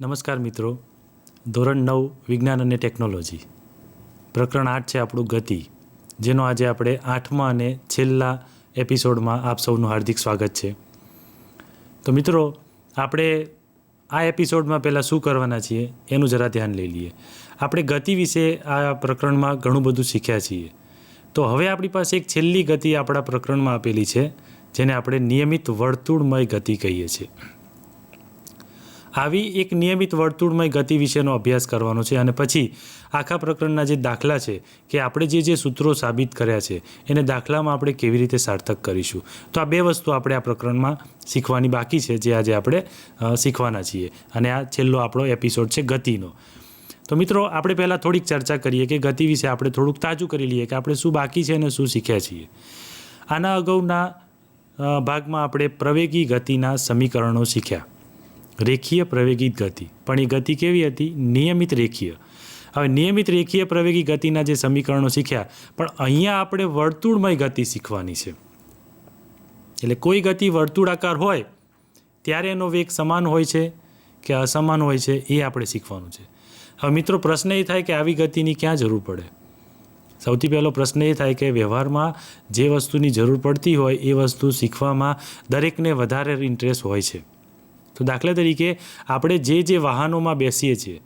નમસ્કાર મિત્રો. ધોરણ 9 વિજ્ઞાન અને ટેકનોલોજી પ્રકરણ 8 છે આપણું ગતિ, જેનો આજે આપણે 8મા અને છેલ્લા એપિસોડમાં આપ સૌનું હાર્દિક સ્વાગત છે. તો મિત્રો, આપણે આ એપિસોડમાં પહેલાં શું કરવાના છીએ એનું જરા ધ્યાન લઈ લઈએ. આપણે ગતિ વિશે આ પ્રકરણમાં ઘણું બધું શીખ્યા છીએ. તો હવે આપણી પાસે એક છેલ્લી ગતિ આપણા પ્રકરણમાં આપેલી છે, જેને આપણે નિયમિત વર્તુળમય ગતિ કહીએ છીએ. આવી એક નિયમિત વર્તુળમય ગતિ વિશેનો અભ્યાસ કરવાનો છે અને પછી આખા પ્રકરણના જે દાખલા છે કે આપણે જે સૂત્રો સાબિત કર્યા છે એને દાખલામાં આપણે કેવી રીતે સાર્થક કરીશું. તો આ બે વસ્તુ આપણે આ પ્રકરણમાં શીખવાની બાકી છે, જે આજે આપણે શીખવાના છીએ. અને આ છેલ્લો આપણો એપિસોડ છે ગતિનો. તો મિત્રો, આપણે પહેલાં થોડીક ચર્ચા કરીએ કે ગતિ વિશે આપણે થોડુંક તાજું કરી લઈએ કે આપણે શું બાકી છે અને શું શીખ્યા છીએ. આના અગાઉના ભાગમાં આપણે પ્રવેગી ગતિના સમીકરણો શીખ્યા. રેખીય પ્રવેગી ગતિ, પણ એ ગતિ કેવી હતી? નિયમિત રેખીય. હવે નિયમિત રેખીય પ્રવેગી ગતિના જે સમીકરણો શીખ્યા, પણ અહીંયા આપણે વર્તુળમય ગતિ શીખવાની છે. એટલે કોઈ ગતિ વર્તુળાકાર હોય ત્યારે એનો વેગ સમાન હોય છે કે અસમાન હોય છે, એ આપણે શીખવાનું છે. હવે મિત્રો, પ્રશ્ન એ થાય કે આવી ગતિની ક્યાં જરૂર પડે? સૌથી પહેલો પ્રશ્ન એ થાય કે વ્યવહારમાં જે વસ્તુની જરૂર પડતી હોય એ વસ્તુ શીખવામાં દરેકને વધારે ઇન્ટરેસ્ટ હોય છે. તો દાખલા તરીકે આપણે જે વાહનોમાં બેસીએ છીએ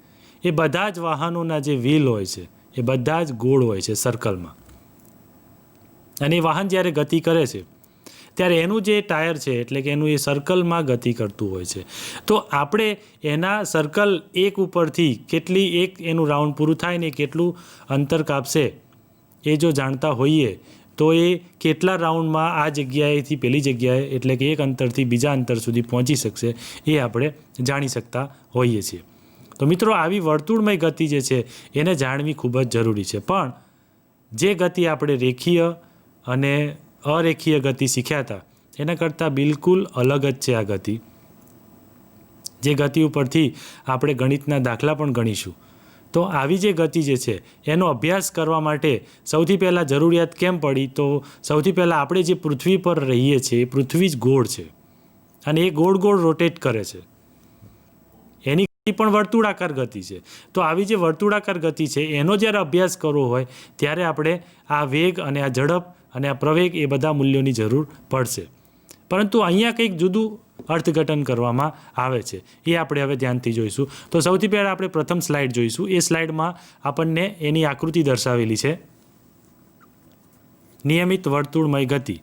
એ બધા જ વાહનોના જે વ્હીલ હોય છે એ બધા જ ગોળ હોય છે, સર્કલમાં. અને એ વાહન જ્યારે ગતિ કરે છે ત્યારે એનું જે ટાયર છે એટલે કે એનું એ સર્કલમાં ગતિ કરતું હોય છે. તો આપણે એના સર્કલ એક ઉપરથી એક એનું રાઉન્ડ પૂરું થાય ને કેટલું અંતર કાપશે એ જો જાણતા હોઈએ તો એ કેટલા રાઉન્ડમાં આ જગ્યાએથી પેલી જગ્યાએ એટલે કે એક અંતરથી બીજા અંતર સુધી પહોંચી શકશે એ આપણે જાણી શકતા હોઈએ છીએ. તો મિત્રો, આવી વર્તુળમય ગતિ જે છે એને જાણવી ખૂબ જ જરૂરી છે. પણ જે ગતિ આપણે રેખીય અને અરેખીય ગતિ શીખ્યા હતા એના કરતાં બિલકુલ અલગ જ છે આ ગતિ. જે ગતિ ઉપરથી આપણે ગણિતના દાખલા પણ ગણીશું. તો આવી જે ગતિ જે છે એનો અભ્યાસ કરવા માટે સૌથી પહેલાં જરૂરિયાત કેમ પડી? તો સૌથી પહેલાં આપણે જે પૃથ્વી પર રહીએ છીએ એ પૃથ્વી જ ગોળ છે અને એ ગોળ ગોળ રોટેટ કરે છે. એની ગતિ પણ વર્તુળાકાર ગતિ છે. તો આવી જે વર્તુળાકાર ગતિ છે એનો જ્યારે અભ્યાસ કરવો હોય ત્યારે આપણે આ વેગ અને આ ઝડપ અને આ પ્રવેગ એ બધા મૂલ્યોની જરૂર પડશે. પરંતુ અહીંયા કંઈક જુદું અર્થઘટન કરવામાં આવે છે, એ આપણે હવે ધ્યાનથી જોઈશું. તો સૌથી પહેલાં આપણે પ્રથમ સ્લાઇડ જોઈશું. એ સ્લાઇડમાં આપણને એની આકૃતિ દર્શાવેલી છે, નિયમિત વર્તુળમય ગતિ.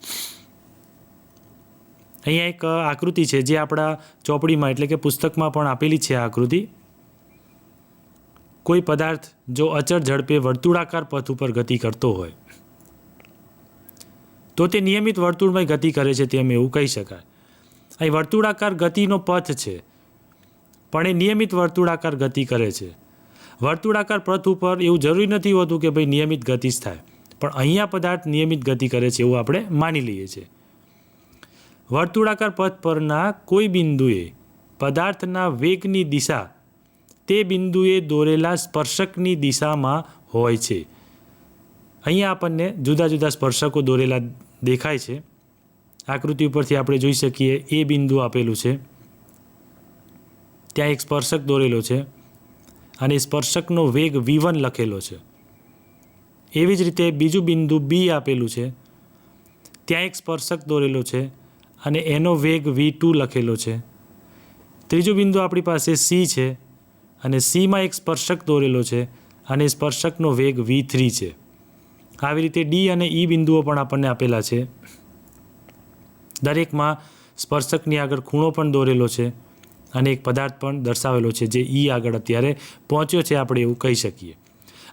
અહીંયા એક આકૃતિ છે જે આપણા ચોપડીમાં એટલે કે પુસ્તકમાં પણ આપેલી છે. આ આકૃતિ કોઈ પદાર્થ જો અચળ ઝડપે વર્તુળાકાર પથ ઉપર ગતિ કરતો હોય તો તે નિયમિત વર્તુળમય ગતિ કરે છે તેમ એવું કહી શકાય. અહીં વર્તુળાકાર ગતિનો પથ છે, પણ એ નિયમિત વર્તુળાકાર ગતિ કરે છે. વર્તુળાકાર પથ ઉપર એવું જરૂરી નથી હોતું કે ભાઈ નિયમિત ગતિ જ થાય, પણ અહીંયા પદાર્થ નિયમિત ગતિ કરે છે એવું આપણે માની લઈએ છીએ. વર્તુળાકાર પથ પરના કોઈ બિંદુએ પદાર્થના વેગની દિશા તે બિંદુએ દોરેલા સ્પર્શકની દિશામાં હોય છે. અહીંયા આપણને જુદા જુદા સ્પર્શકો દોરેલા દેખાય છે. આકૃતિ ઉપરથી આપણે જોઈ શકીએ એ બિંદુ આપેલું છે, ત્યાં એક સ્પર્શક દોરેલો છે અને સ્પર્શકનો વેગ v1 લખેલો છે. એવી જ રીતે બીજું બિંદુ બી આપેલું છે, ત્યાં એક સ્પર્શક દોરેલો છે અને એનો વેગ v2 લખેલો છે. ત્રીજું બિંદુ આપણી પાસે સી છે અને સીમાં એક સ્પર્શક દોરેલો છે અને સ્પર્શકનો વેગ v3 છે. આવી રીતે ડી અને ઈ બિંદુઓ પણ આપણને આપેલા છે. દરેકમાં સ્પર્શકની આગળ ખૂણો પણ દોરેલો છે અને એક પદાર્થ પણ દર્શાવેલો છે જે ઈ આગળ અત્યારે પહોંચ્યો છે, આપણે એવું કહી શકીએ.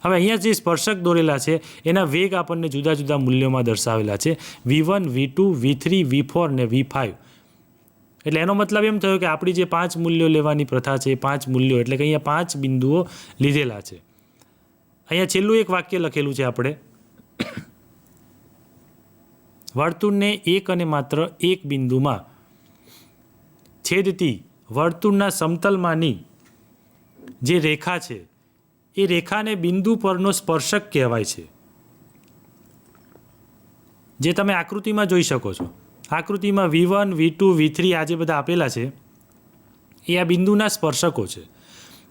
હવે અહીંયા જે સ્પર્શક દોરેલા છે એના વેગ આપણને જુદા જુદા મૂલ્યોમાં દર્શાવેલા છે, v1, v2, v3, v4 ને v5. એટલે એનો મતલબ એમ થયો કે આપણી જે 5 મૂલ્યો લેવાની પ્રથા છે એ 5 મૂલ્યો એટલે કે અહીંયા 5 બિંદુઓ લીધેલા છે. અહીંયા છેલ્લું એક વાક્ય લખેલું છે આપણે, વર્તુળને એક અને માત્ર એક બિંદુમાં છેદતી વર્તુળના સમતલમાંની જે રેખા છે એ રેખાને બિંદુ પરનો સ્પર્શક કહેવાય છે. જે તમે આકૃતિમાં જોઈ શકો છો. આકૃતિમાં v1, v2, v3 આ જે બધા આપેલા છે એ આ બિંદુના સ્પર્શકો છે.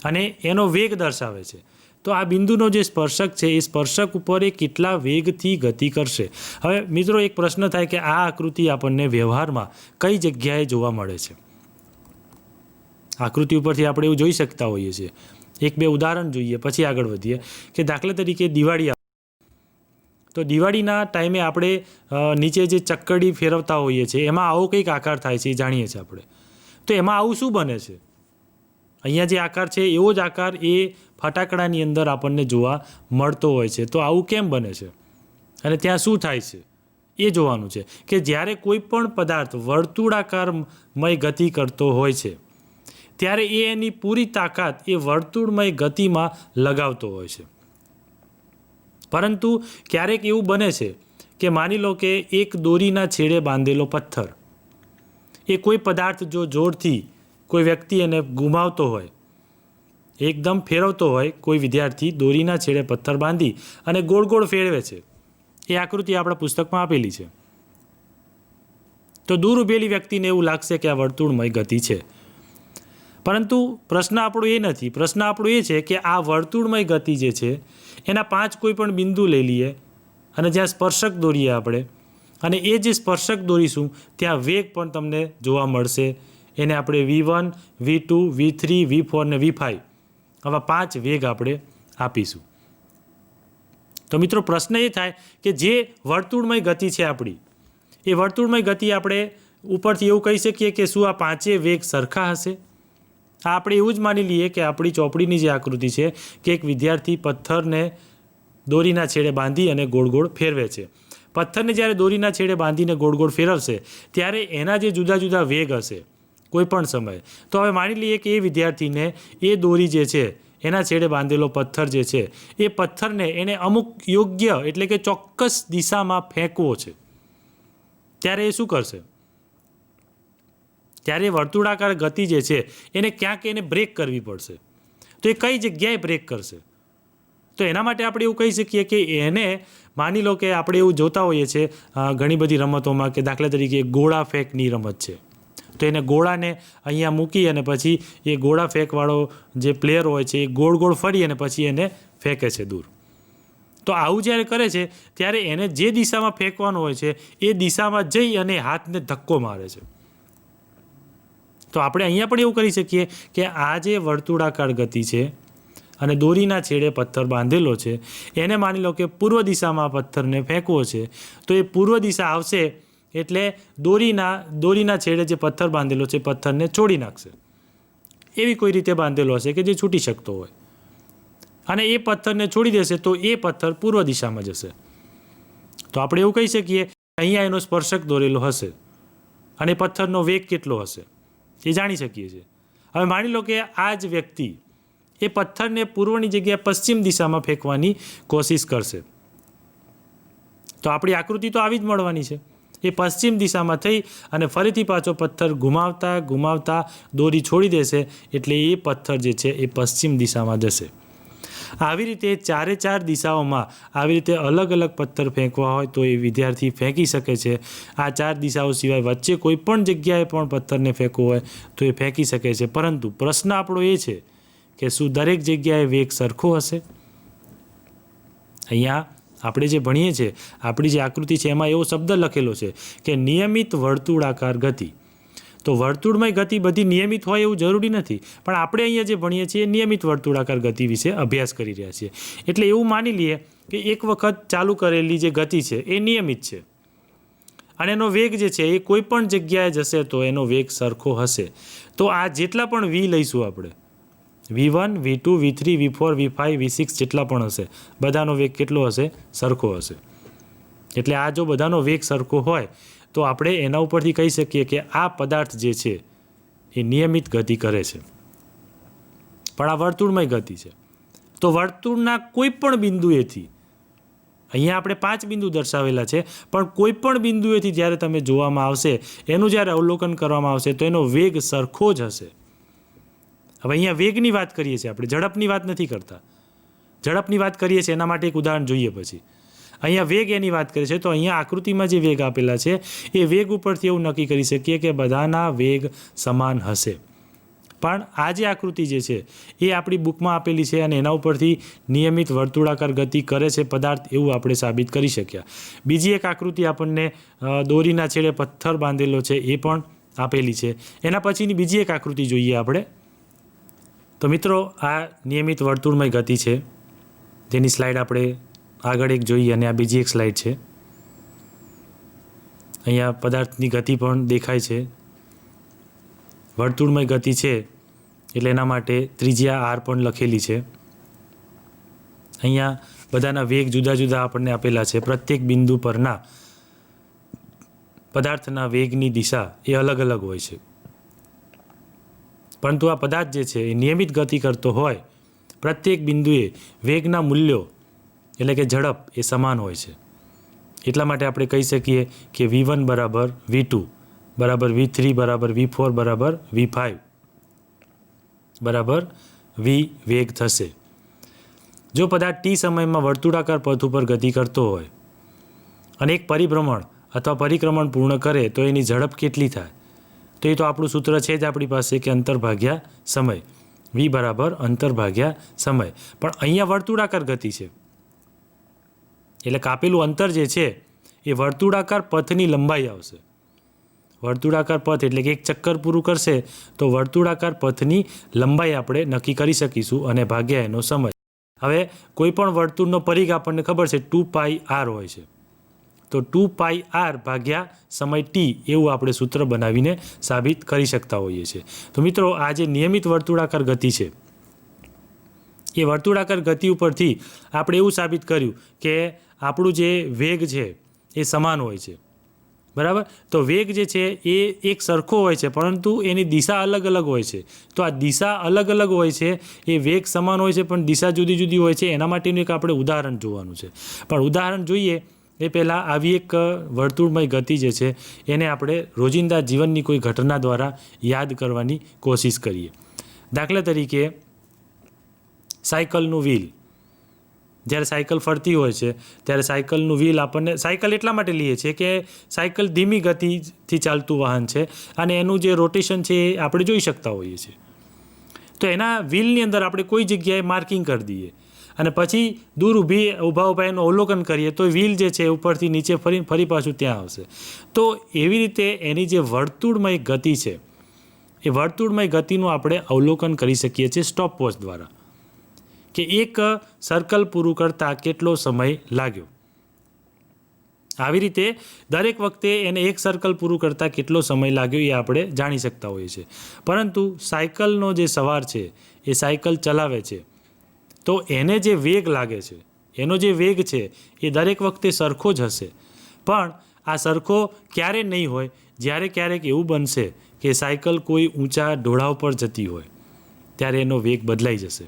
અને એનો વેગ દર્શાવે છે. તો આ બિંદુનો જે સ્પર્શક છે એ સ્પર્શક ઉપર એ કેટલા વેગથી ગતિ કરશે. હવે મિત્રો એક પ્રશ્ન થાય કે આ આકૃતિ આપણને વ્યવહારમાં કઈ જગ્યાએ જોવા મળે છે. આકૃતિ ઉપરથી આપણે એવું જોઈ શકતા હોઈએ છીએ. એક બે ઉદાહરણ જોઈએ પછી આગળ વધીએ. કે દાખલા તરીકે દિવાળી, તો દિવાળીના ટાઈમે આપણે નીચે જે ચક્કડી ફેરવતા હોઈએ છીએ એમાં આવો કંઈક આકાર થાય છે એ જાણીએ છીએ આપણે. તો એમાં આવું શું બને છે? અહીંયા જે આકાર છે એવો જ આકાર એ ફટાકડાની અંદર આપણને જોવા મળતો હોય છે. તો આવું કેમ બને છે અને ત્યાં શું થાય છે એ જોવાનું છે. કે જ્યારે કોઈ પણ પદાર્થ વર્તુળાકારમય ગતિ કરતો હોય છે ત્યારે એ એની પૂરી તાકાત એ વર્તુળમય ગતિમાં લગાવતો હોય છે. પરંતુ ક્યારેક એવું બને છે કે માની લો કે એક દોરીના છેડે બાંધેલો પથ્થર એ કોઈ પદાર્થ જો જોરથી કોઈ વ્યક્તિ એને ગુમાવતો હોય, એકદમ ફેરવતો હોય, કોઈ વિદ્યાર્થી દોરીના છેડે પથ્થર બાંધી અને ગોળ ગોળ ફેરવે છે. એ આકૃતિ આપણા પુસ્તકમાં આપેલી છે. તો દૂર ઊભેલી વ્યક્તિને એવું લાગશે કે આ વર્તુળમય ગતિ છે. પરંતુ પ્રશ્ન આપણો એ નથી. પ્રશ્ન આપણો એ છે કે આ વર્તુળમય ગતિ જે છે એના 5 કોઈ પણ બિંદુ લઈ લઈએ અને જ્યાં સ્પર્શક દોરીએ આપણે, અને એ જે સ્પર્શક દોરીશું ત્યાં વેગ પણ તમને જોવા મળશે. એને આપણે V1, V2, V3, V4 ને V5 આવા 5 વેગ આપણે આપીશું. તો મિત્રો પ્રશ્ન એ થાય કે જે વર્તુળમય ગતિ છે આપણી, એ વર્તુળમય ગતિ આપણે ઉપરથી એવું કહી શકીએ કે શું આ 5 વેગ સરખા હશે? આપણે એવું જ માની લઈએ કે આપણી ચોપડીની જે આકૃતિ છે કે એક વિદ્યાર્થી પથ્થરને દોરીના છેડે બાંધી અને ગોળ ગોળ ફેરવે છે. પથ્થરને જ્યારે દોરીના છેડે બાંધીને ગોળ ગોળ ફેરવશે ત્યારે એના જે જુદા જુદા વેગ હશે કોઈ પણ સમયે, તો હવે માની લઈએ કે એ વિદ્યાર્થીને એ દોરી જે છે એના છેડે બાંધેલો પથ્થર જે છે એ પથ્થરને એને અમુક યોગ્ય એટલે કે ચોક્કસ દિશામાં ફેંકવો છે. ત્યારે એ શું કરશે? ત્યારે વર્તુળાકાર ગતિ જે છે એને ક્યાંક એને બ્રેક કરવી પડશે. તો એ કઈ જગ્યાએ બ્રેક કરશે? તો એના માટે આપણે એવું કહી શકીએ કે એને માની લો કે આપણે એવું જોતા હોઈએ છીએ ઘણી બધી રમતોમાં કે દાખલા તરીકે ગોળા ફેંકની રમત છે. તો એને ગોળાને અહીંયા મૂકી અને પછી એ ગોળા ફેંકવાળો જે પ્લેયર હોય છે એ ગોળ ગોળ ફરી અને પછી એને ફેંકે છે દૂર. તો આવું જ્યારે કરે છે ત્યારે એને જે દિશામાં ફેંકવાનું હોય છે એ દિશામાં જઈ અને હાથને ધક્કો મારે છે. તો આપણે અહીંયા પણ એવું કરી શકીએ કે આ જે વર્તુળાકાર ગતિ છે અને દોરીના છેડે પથ્થર બાંધેલો છે એને માની લો કે પૂર્વ દિશામાં પથ્થરને ફેંકવો છે. તો એ પૂર્વ દિશા આવશે એટલે દોરીના છેડે જે પથ્થર બાંધેલો છે પથ્થરને છોડી નાખશે. એવી કોઈ રીતે બાંધેલો હશે કે જે છૂટી શકતો હોય, અને એ પથ્થરને છોડી દેશે તો એ પથ્થર પૂર્વ દિશામાં જશે. તો આપણે એવું કહી શકીએ અહીંયા એનો સ્પર્શક દોરેલો હશે અને પથ્થરનો વેગ કેટલો હશે એ જાણી શકીએ છીએ. હવે માની લો કે આ જ વ્યક્તિ એ પથ્થરને પૂર્વની જગ્યાએ પશ્ચિમ દિશામાં ફેંકવાની કોશિશ કરશે. તો આપણી આકૃતિ તો આવી જ મળવાની છે. એ પશ્ચિમ દિશામાં થઈ અને ફરીથી પાછો પથ્થર ઘુમાવતા દોરી છોડી દેશે એટલે એ પથ્થર જે છે એ પશ્ચિમ દિશામાં જશે. આવી રીતે 4 દિશાઓમાં આવી રીતે અલગ અલગ પથ્થર ફેંકવા હોય તો એ વિદ્યાર્થી ફેંકી શકે છે. આ 4 દિશાઓ સિવાય વચ્ચે કોઈ પણ જગ્યાએ પણ પથ્થરને ફેંકવો હોય તો એ ફેંકી શકે છે. પરંતુ પ્રશ્ન આપણો એ છે કે શું દરેક જગ્યાએ વેગ સરખો હશે? અહીંયા આપણે જે ભણીએ છીએ આપણી જે આકૃતિ છે એમાં એવો શબ્દ લખેલો છે કે નિયમિત વર્તુળાકાર ગતિ. તો વર્તુળમય ગતિ બધી નિયમિત હોય એવું જરૂરી નથી, પણ આપણે અહીંયા જે ભણીએ છીએ નિયમિત વર્તુળાકાર ગતિ વિશે અભ્યાસ કરી રહ્યા છીએ. એટલે એવું માની લઈએ કે એક વખત ચાલુ કરેલી જે ગતિ છે એ નિયમિત છે અને એનો વેગ જે છે એ કોઈ પણ જગ્યાએ જશે તો એનો વેગ સરખો હશે. તો આ જેટલા પણ V લઈશું આપણે, V1, V2, V3, V4, V5, V6 જેટલા પણ હશે બધાનો વેગ કેટલો હશે? સરખો હશે. એટલે આ જો બધાનો વેગ સરખો હોય તો આપણે એના ઉપરથી કહી શકીએ કે આ પદાર્થ જે છે એ નિયમિત ગતિ કરે છે. પણ આ વર્તુળમય ગતિ છે. તો વર્તુળના કોઈ પણ બિંદુએથી, અહીંયા આપણે 5 બિંદુ દર્શાવેલા છે, પણ કોઈ પણ બિંદુએથી જ્યારે તમે જોવામાં આવશે, એનું જ્યારે અવલોકન કરવામાં આવશે તો એનો વેગ સરખો જ હશે. હવે અહીંયા વેગની વાત કરીએ છીએ આપણે, ઝડપની વાત નથી કરતા. ઝડપની વાત કરીએ છીએ એના માટે એક ઉદાહરણ જોઈએ પછી. અહીંયા વેગ એની વાત કરીએ છીએ તો અહીંયા આકૃતિમાં જે વેગ આપેલા છે એ વેગ ઉપરથી એવું નક્કી કરી શકીએ કે બધાના વેગ સમાન હશે. પણ આ જે આકૃતિ જે છે એ આપણી બુકમાં આપેલી છે અને એના ઉપરથી નિયમિત વર્તુળાકાર ગતિ કરે છે પદાર્થ એવું આપણે સાબિત કરી શક્યા. બીજી એક આકૃતિ આપણને દોરીના છેડે પથ્થર બાંધેલો છે એ પણ આપેલી છે. એના પછીની બીજી એક આકૃતિ જોઈએ આપણે. તો મિત્રો આ નિયમિત વર્તુળમય ગતિ છે, જેની સ્લાઇડ આપણે આગળ એક જોઈએ અને આ બીજી એક સ્લાઇડ છે. અહીંયા પદાર્થની ગતિ પણ દેખાય છે. વર્તુળમય ગતિ છે એટલે એના માટે ત્રિજ્યા આર પણ લખેલી છે. અહીંયા બધાના વેગ જુદા જુદા આપણને આપેલા છે. પ્રત્યેક બિંદુ પરના પદાર્થના વેગની દિશા એ અલગ અલગ હોય છે, પરંતુ આ પદાર્થ જે છે એ નિયમિત ગતિ કરતો હોય પ્રત્યેક બિંદુએ વેગના મૂલ્યો એટલે કે ઝડપ એ સમાન હોય છે. એટલા માટે આપણે કહી શકીએ કે v1 બરાબર v2 બરાબર v3 બરાબર v4 બરાબર v5 બરાબર v વેગ થશે. જો પદાર્થ t સમયમાં વર્તુળાકાર પથ ઉપર ગતિ કરતો હોય અને એક પરિભ્રમણ અથવા પરિક્રમણ પૂર્ણ કરે તો એની ઝડપ કેટલી થાય? તો એ તો આપણું સૂત્ર છે જ આપણી પાસે કે અંતર ભાગ્યા સમય, v બરાબર અંતર ભાગ્યા સમય. પણ અહીંયા વર્તુળાકાર ગતિ છે એટલે કાપેલું અંતર જે છે એ વર્તુળાકાર પથની લંબાઈ આવશે. વર્તુળાકાર પથ એટલે કે એક ચક્કર પૂરું કરશે તો વર્તુળાકાર પથની લંબાઈ આપણે નક્કી કરી શકીશું અને ભાગ્યા એનો સમય. હવે કોઈ પણ વર્તુળનો પરિઘ આપણને ખબર છે 2πr હોય છે, તો 2πr ભાગ્યા સમય t એવું આપણે સૂત્ર બનાવીને સાબિત કરી શકતા હોઈએ છીએ. તો મિત્રો આ જે નિયમિત વર્તુળાકાર ગતિ છે એ વર્તુળાકાર ગતિ ઉપરથી આપણે એવું સાબિત કર્યું કે આપણું જે વેગ છે એ સમાન હોય છે, બરાબર. તો વેગ જે છે એ એક સરખો હોય છે પરંતુ એની દિશા અલગ અલગ હોય છે. તો આ દિશા અલગ અલગ હોય છે, એ વેગ સમાન હોય છે પણ દિશા જુદી જુદી હોય છે. એના માટેનું એક આપણે ઉદાહરણ જોવાનું છે. પણ ઉદાહરણ જોઈએ એ પહેલાં આવી એક વર્તુળમય ગતિ જે છે એને આપણે રોજિંદા જીવનની કોઈ ઘટના દ્વારા યાદ કરવાની કોશિશ કરીએ. દાખલા તરીકે સાયકલનું વ્હીલ. જ્યારે સાયકલ ફરતી હોય છે ત્યારે સાયકલનું વ્હીલ આપણને, સાયકલ એટલા માટે લઈએ છીએ કે સાયકલ ધીમી ગતિથી ચાલતું વાહન છે અને એનું જે રોટેશન છે એ આપણે જોઈ શકતા હોઈએ છીએ. તો એના વ્હીલની અંદર આપણે કોઈ જગ્યાએ માર્કિંગ કરી દઈએ અને પછી દૂર ઊભા એનું અવલોકન કરીએ તો વ્હીલ જે છે ઉપરથી નીચે ફરી પાછું ત્યાં આવશે. તો એવી રીતે એની જે વર્તુળમય ગતિ છે એ વર્તુળમય ગતિનું આપણે અવલોકન કરી શકીએ છીએ સ્ટોપવોચ દ્વારા, કે એક સર્કલ પૂરું કરતાં કેટલો સમય લાગ્યો. આવી રીતે દરેક વખતે એને એક સર્કલ પૂરું કરતાં કેટલો સમય લાગ્યો એ આપણે જાણી શકતા હોઈએ છીએ. પરંતુ સાયકલનો જે સવાર છે એ સાયકલ ચલાવે છે તો એને જે વેગ લાગે છે, એનો જે વેગ છે એ દરેક વખતે સરખો જ હશે. પણ આ સરખો ક્યારે નહીં હોય, જ્યારે ક્યારેક એવું બનશે કે સાયકલ કોઈ ઊંચા ઢોળાવ પર જતી હોય ત્યારે એનો વેગ બદલાઈ જશે.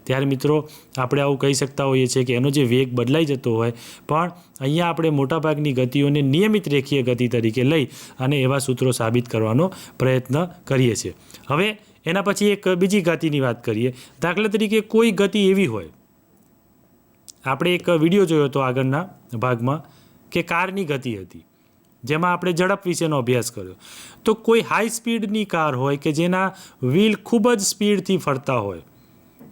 ત્યારે મિત્રો આપણે આવું કહી શકતા હોઈએ છીએ કે એનો જે વેગ બદલાઈ જતો હોય, પણ અહીંયા આપણે મોટાભાગની ગતિઓને નિયમિત રેખીય ગતિ તરીકે લઈ અને એવા સૂત્રો સાબિત કરવાનો પ્રયત્ન કરીએ છીએ. હવે એના પછી એક બીજી ગતિની વાત કરીએ. દાખલા તરીકે કોઈ ગતિ એવી હોય, આપણે એક વિડીયો જોયો હતો આગળના ભાગમાં કે કારની ગતિ હતી જેમાં આપણે ઝડપ વિશેનો અભ્યાસ કર્યો. તો કોઈ હાઈ સ્પીડની કાર હોય કે જેના વ્હીલ ખૂબ જ સ્પીડથી ફરતા હોય,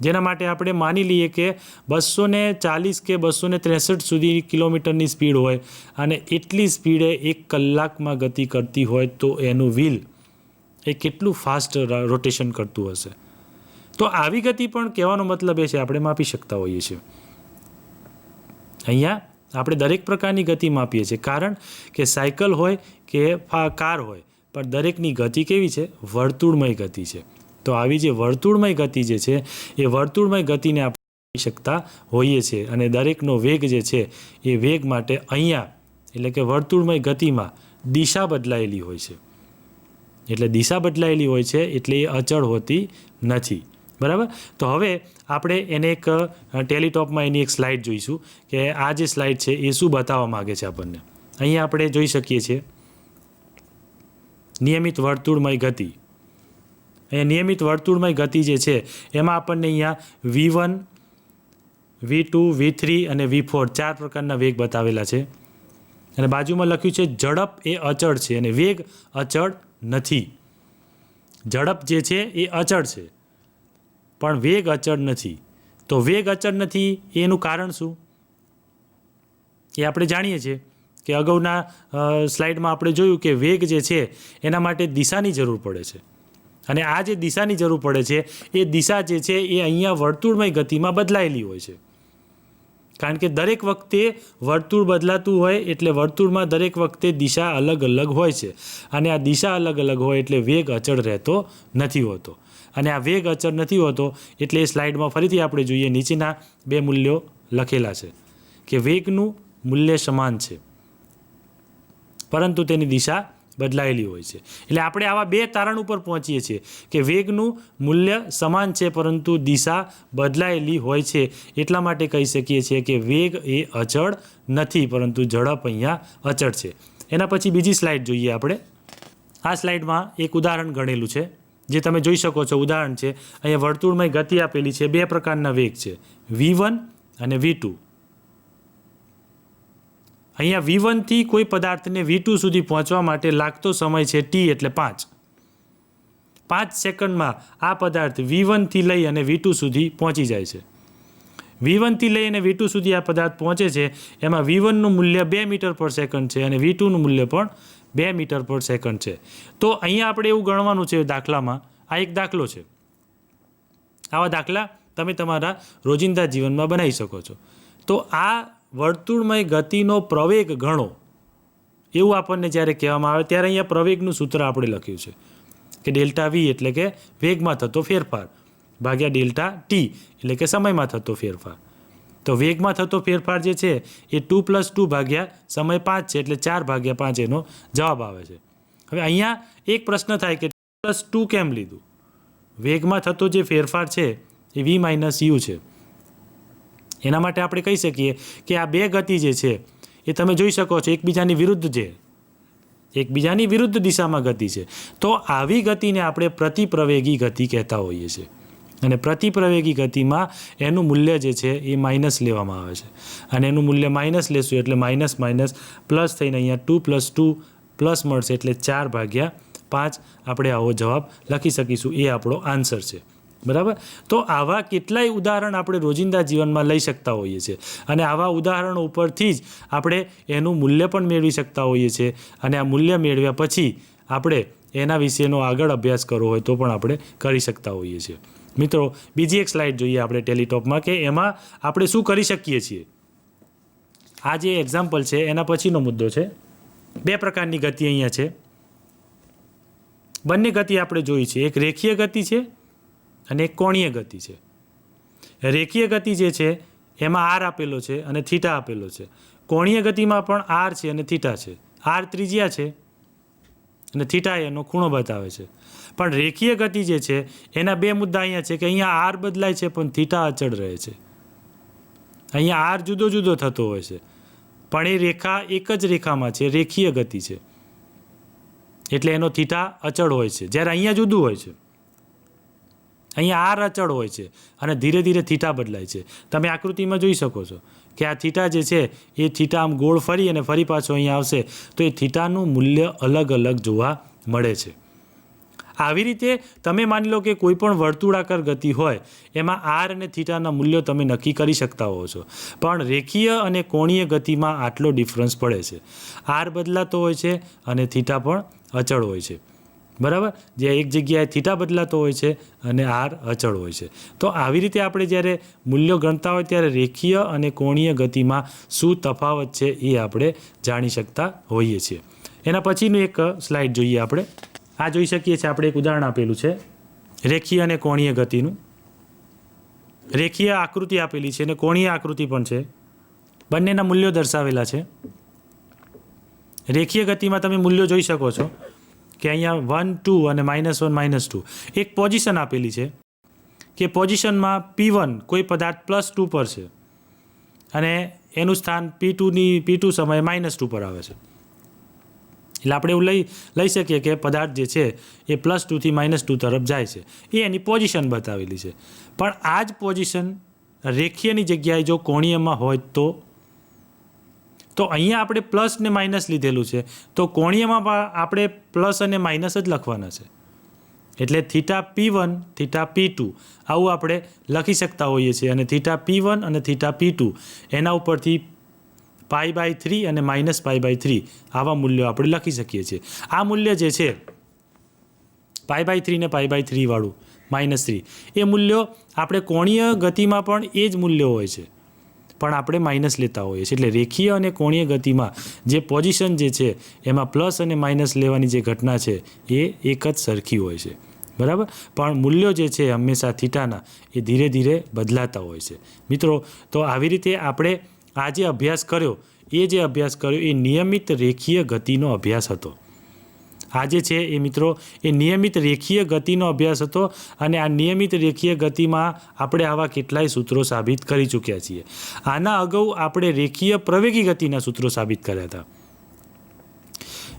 જેના માટે આપણે માની લઈએ કે 240 કે 263 સુધી કિલોમીટરની સ્પીડ હોય અને એટલી સ્પીડે 1 કલાકમાં ગતિ કરતી હોય તો એનું વ્હીલ એ કેટલું ફાસ્ટ રોટેશન કરતું હશે. તો આવી ગતિ પણ કહેવાનો મતલબ એ છે આપણે માપી શકતા હોઈએ છીએ. અહીંયા આપણે દરેક પ્રકારની ગતિ માપીએ છીએ, કારણ કે સાયકલ હોય કે કાર હોય પણ દરેકની ગતિ કેવી છે? વર્તુળમય ગતિ છે. તો આવી જે વર્તુળમય ગતિ જે છે એ વર્તુળમય ગતિને આપણે માપી શકતા હોઈએ છીએ અને દરેકનો વેગ જે છે એ વેગ માટે અહીંયા એટલે કે વર્તુળમય ગતિમાં દિશા બદલાયેલી હોય છે. એટલે દિશા બદલાયેલી હોય છે એટલે એ અચળ હોતી નથી, બરાબર. તો હવે આપણે એને એક ટેલિટોપમાં એની એક સ્લાઇડ જોઈશું કે આ જે સ્લાઇડ છે એ શું બતાવવા માગે છે આપણને. અહીંયા આપણે જોઈ શકીએ છીએ નિયમિત વર્તુળમય ગતિ. અહીંયા નિયમિત વર્તુળમય ગતિ જે છે એમાં આપણને અહીંયા v1, v2, v3 અને v4 4 પ્રકારના વેગ બતાવેલા છે અને બાજુમાં લખ્યું છે ઝડપ એ અચળ છે અને વેગ અચળ નથી. ઝડપ જે છે એ અચળ છે, પણ વેગ અચળ નથી. તો વેગ અચળ નથી એનું કારણ શું એ આપણે જાણીએ છીએ કે અગાઉના સ્લાઇડમાં આપણે જોયું કે વેગ જે છે એના માટે દિશાની જરૂર પડે છે, અને આ જે દિશાની જરૂર પડે છે એ દિશા જે છે એ અહીંયા વર્તુળમય ગતિમાં બદલાયેલી હોય છે. કારણ કે દરેક વખતે વર્તુળ બદલાતું હોય એટલે વર્તુળમાં દરેક વખતે દિશા અલગ અલગ હોય છે, અને આ દિશા અલગ અલગ હોય એટલે વેગ અચળ રહેતો નથી હોતો. અને આ વેગ અચળ નથી હોતો એટલે એ સ્લાઇડમાં ફરીથી આપણે જોઈએ નીચેના બે મૂલ્યો લખેલા છે કે વેગનું મૂલ્ય સમાન છે પરંતુ તેની દિશા બદલાયેલી હોય છે. એટલે આપણે આવા બે તારણ ઉપર પહોંચીએ છીએ કે વેગનું મૂલ્ય સમાન છે પરંતુ દિશા બદલાયેલી હોય છે. એટલા માટે કહી શકીએ છીએ કે વેગ એ અચળ નથી પરંતુ ઝડપ અહીંયા અચળ છે. એના પછી બીજી સ્લાઇડ જોઈએ આપણે. આ સ્લાઇડમાં એક ઉદાહરણ ગણેલું છે જે તમે જોઈ શકો છો. ઉદાહરણ છે અહીંયા વર્તુળમય ગતિ આપેલી છે, બે પ્રકારના વેગ છે, V1 અને V2. અહીંયા V1 થી કોઈ પદાર્થને V2 સુધી પહોંચવા માટે લાગતો સમય છે T એટલે 5 સેકન્ડમાં આ પદાર્થ V1 થી લઈ અને V2 સુધી પહોંચી જાય છે. V1 થી લઈ અને V2 સુધી આ પદાર્થ પહોંચે છે. એમાં V1નું મૂલ્ય 2 મીટર પર સેકન્ડ છે અને V2નું મૂલ્ય પણ 2 મીટર પર સેકન્ડ છે. તો અહીંયા આપણે એવું ગણવાનું છે દાખલામાં, આ એક દાખલો છે. આવા દાખલા તમે તમારા રોજિંદા જીવનમાં બનાવી શકો છો. તો આ વર્તુળમય ગતિનો પ્રવેગ ગણો એવું આપણને જ્યારે કહેવામાં આવે ત્યારે અહીંયા પ્રવેગનું સૂત્ર આપણે લખ્યું છે કે ડેલ્ટા વી એટલે કે વેગમાં થતો ફેરફાર ભાગ્યા ડેલ્ટા ટી એટલે કે સમયમાં થતો ફેરફાર. તો વેગમાં થતો ફેરફાર જે છે એ 2+2 ભાગ્યા સમય 5 છે એટલે 4/5 એનો જવાબ આવે છે. હવે અહીંયા એક પ્રશ્ન થાય કે 2+2 કેમ લીધું? વેગમાં થતો જે ફેરફાર છે એ v - u છે. એના માટે આપણે કહી શકીએ કે આ બે ગતિ જે છે એ તમે જોઈ શકો છો એકબીજાની વિરુદ્ધ છે, એકબીજાની વિરુદ્ધ દિશામાં ગતિ છે. તો આવી ગતિને આપણે પ્રતિપ્રવેગી ગતિ કહેતા હોઈએ છીએ, અને પ્રતિપ્રવેગી ગતિમાં એનું મૂલ્ય જે છે એ માઇનસ લેવામાં આવે છે, અને એનું મૂલ્ય માઇનસ લેશું એટલે માઇનસ માઇનસ પ્લસ થઈને અહીંયા 2+2 પ્લસ મળશે એટલે 4/5 આપણે આવો જવાબ લખી શકીશું. એ આપણો આન્સર છે. બરાબર. તો આવા કેટલાય ઉદાહરણ આપણે રોજિંદા જીવનમાં લઈ શકતા હોઈએ છીએ, અને આવા ઉદાહરણો ઉપરથી જ આપણે એનું મૂલ્ય પણ મેળવી શકતા હોઈએ છીએ, અને આ મૂલ્ય મેળવ્યા પછી આપણે એના વિશેનો આગળ અભ્યાસ કરવો હોય તો પણ આપણે કરી શકતા હોઈએ છીએ. મિત્રો, બીજી એક સ્લાઇડ જોઈએ આપણે ટેલિટોપમાં કે એમાં આપણે શું કરી શકીએ છીએ. આ જે એક્ઝામ્પલ છે એના પછીનો મુદ્દો છે. બે પ્રકારની ગતિ અહીંયા છે. બંને ગતિ આપણે જોઈ છે, એક રેખીય ગતિ છે અને એક કોણીય ગતિ છે. રેખીય ગતિ જે છે એમાં R આપેલો છે અને થીટા આપેલો છે. કોણીય ગતિમાં પણ R છે અને થીટા છે. R ત્રિજ્યા છે અને થીટા એનો ખૂણો બતાવે છે. પણ રેખીય ગતિ જે છે એના બે મુદ્દા અહીંયા છે કે અહીંયા R બદલાય છે પણ થીટા અચળ રહે છે. અહીંયા R જુદો જુદો થતો હોય છે પણ એ રેખા એક જ રેખામાં છે, રેખીય ગતિ છે એટલે એનો થીટા અચળ હોય છે. જ્યારે અહીંયા જુદું હોય છે, અહીંયા R અચળ હોય છે અને ધીરે ધીરે થીટા બદલાય છે. તમે આકૃતિમાં જોઈ શકો છો કે આ થીટા જે છે એ થીટા આમ ગોળ ફરી અને ફરી પાછો અહીંયા આવશે તો એ થીટાનું મૂલ્ય અલગ અલગ જોવા મળે છે. આવી રીતે તમે માની લો કે કોઈ પણ વર્તુળાકાર ગતિ હોય એમાં R અને થીટાના મૂલ્યો તમે નક્કી કરી શકતા હો છો, પણ રેખીય અને કોણીય ગતિમાં આટલો ડિફરન્સ પડે છે. R બદલાતો હોય છે અને થીટા પણ અચળ હોય છે. બરાબર. જે એક જગ્યાએ થીટા બદલાતો હોય છે અને R અચળ હોય છે. તો આવી રીતે આપણે જ્યારે મૂલ્યો ગણતા હોય ત્યારે રેખીય અને કોણીય ગતિમાં શું તફાવત છે એ આપણે જાણી શકતા હોઈએ છીએ. એના પછીનું એક સ્લાઇડ જોઈએ આપણે. આ જોઈ શકીએ છીએ આપણે એક ઉદાહરણ આપેલું છે રેખીય અને કોણીય ગતિનું. રેખીય આકૃતિ આપેલી છે અને કોણીય આકૃતિ પણ છે. બંનેના મૂલ્યો દર્શાવેલા છે. રેખીય ગતિમાં તમે મૂલ્યો જોઈ શકો છો કે અહીંયા 1, 2 અને -1, -2 એક પોઝિશન આપેલી છે કે પોઝિશનમાં P1 કોઈ પદાર્થ +2 પર છે અને એનું સ્થાન P2 સમયે -2 પર આવે છે. એટલે આપણે એવું લઈ શકીએ કે પદાર્થ જે છે એ +2 થી -2 તરફ જાય છે. એ એની પોઝિશન બતાવેલી છે. પણ આ જ પોઝિશન રેખીયની જગ્યાએ જો કોણીયમાં હોય તો અહીંયા આપણે પ્લસ ને માઇનસ લીધેલું છે તો કોણીયમાં આપણે પ્લસ અને માઇનસ જ લખવાના છે. એટલે થીટા P1 થીટા P2 આવું આપણે લખી શકતા હોઈએ છીએ. અને થીટા P1 અને થીટા P2 એના ઉપરથી π/3 અને -π/3 આવા મૂલ્યો આપણે લખી શકીએ છીએ. આ મૂલ્ય જે છે π/3 ને π/3 વાળું -3 એ મૂલ્યો આપણે કોણીય ગતિમાં પણ એ જ મૂલ્યો હોય છે, પણ આપણે માઇનસ લેતા હોઈએ છીએ. એટલે રેખીય અને કોણીય ગતિમાં જે પોઝિશન જે છે એમાં પ્લસ અને માઇનસ લેવાની જે ઘટના છે એ એક જ સરખી હોય છે, બરાબર. પણ મૂલ્યો જે છે હંમેશા થીટાના એ ધીરે ધીરે બદલાતા હોય છે. મિત્રો, તો આવી રીતે આપણે આ જે અભ્યાસ કર્યો એ નિયમિત રેખીય ગતિનો અભ્યાસ હતો. આ જે છે એ મિત્રો એ નિયમિત રેખીય ગતિનો અભ્યાસ હતો. અને આ નિયમિત રેખીય ગતિમાં આપણે આવા કેટલાય સૂત્રો સાબિત કરી ચૂક્યા છીએ. આના અગાઉ આપણે રેખીય પ્રવેગી ગતિના સૂત્રો સાબિત કર્યા હતા.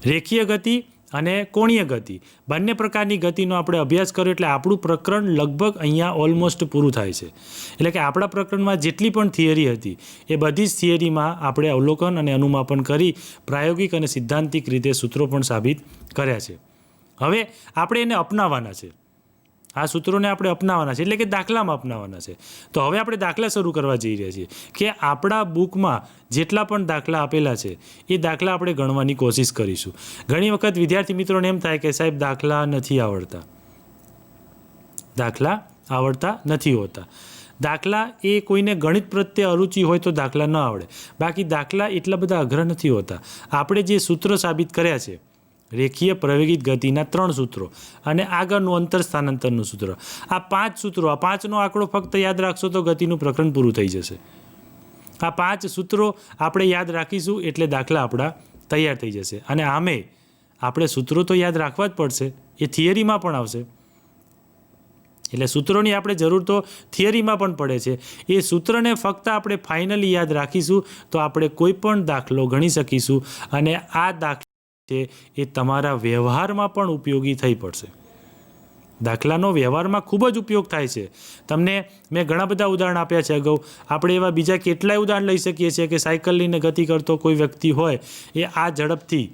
રેખીય ગતિ અને કોણીય ગતિ બંને પ્રકારની ગતિનો આપણે અભ્યાસ કર્યો. એટલે આપણું પ્રકરણ લગભગ અહીંયા ઓલમોસ્ટ પૂરું થાય છે. એટલે કે આપણા પ્રકરણમાં જેટલી પણ થિયરી હતી એ બધી જ થિયરીમાં આપણે અવલોકન અને અનુમાપન કરી પ્રાયોગિક અને સિદ્ધાંતિક રીતે સૂત્રો પણ સાબિત કર્યા છે. હવે આપણે એને અપનાવવાના છે. આ સૂત્રોને આપણે અપનાવવાના છે, એટલે કે દાખલામાં અપનાવવાના છે. તો હવે આપણે દાખલા શરૂ કરવા જઈ રહ્યા છીએ કે આપણા બુકમાં જેટલા પણ દાખલા આપેલા છે એ દાખલા આપણે ગણવાની કોશિશ કરીશું. ઘણી વખત વિદ્યાર્થી મિત્રોને એમ થાય કે સાહેબ દાખલા નથી આવડતા, દાખલા આવડતા નથી હોતા. દાખલા એ કોઈને ગણિત પ્રત્યે અરુચિ હોય તો દાખલા ન આવડે, બાકી દાખલા એટલા બધા અઘરા નથી હોતા. આપણે જે સૂત્રો સાબિત કર્યા છે રેખીય પ્રવેગિત ગતિના 3 સૂત્રો અને આગળનું અંતર સ્થાનાંતરનું સૂત્ર, આ 5 સૂત્રો, આ 5નો આંકડો ફક્ત યાદ રાખશો તો ગતિનું પ્રકરણ પૂરું થઈ જશે. આ 5 સૂત્રો આપણે યાદ રાખીશું એટલે દાખલા આપણા તૈયાર થઈ જશે. અને આમે આપણે સૂત્રો તો યાદ રાખવા જ પડશે, એ થિયરીમાં પણ આવશે. એટલે સૂત્રોની આપણે જરૂર તો થિયરીમાં પણ પડે છે. એ સૂત્રને ફક્ત આપણે ફાઇનલી યાદ રાખીશું તો આપણે કોઈ પણ દાખલો ગણી શકીશું. અને આ દાખલા છે એ તમારા વ્યવહારમાં પણ ઉપયોગી થઈ પડશે. દાખલાનો વ્યવહારમાં ખૂબ જ ઉપયોગ થાય છે. તમને મેં ઘણા બધા ઉદાહરણ આપ્યા છે અગાઉ. આપણે એવા બીજા કેટલાય ઉદાહરણ લઈ શકીએ છીએ કે સાયકલ લઈને ગતિ કરતો કોઈ વ્યક્તિ હોય, એ આ ઝડપથી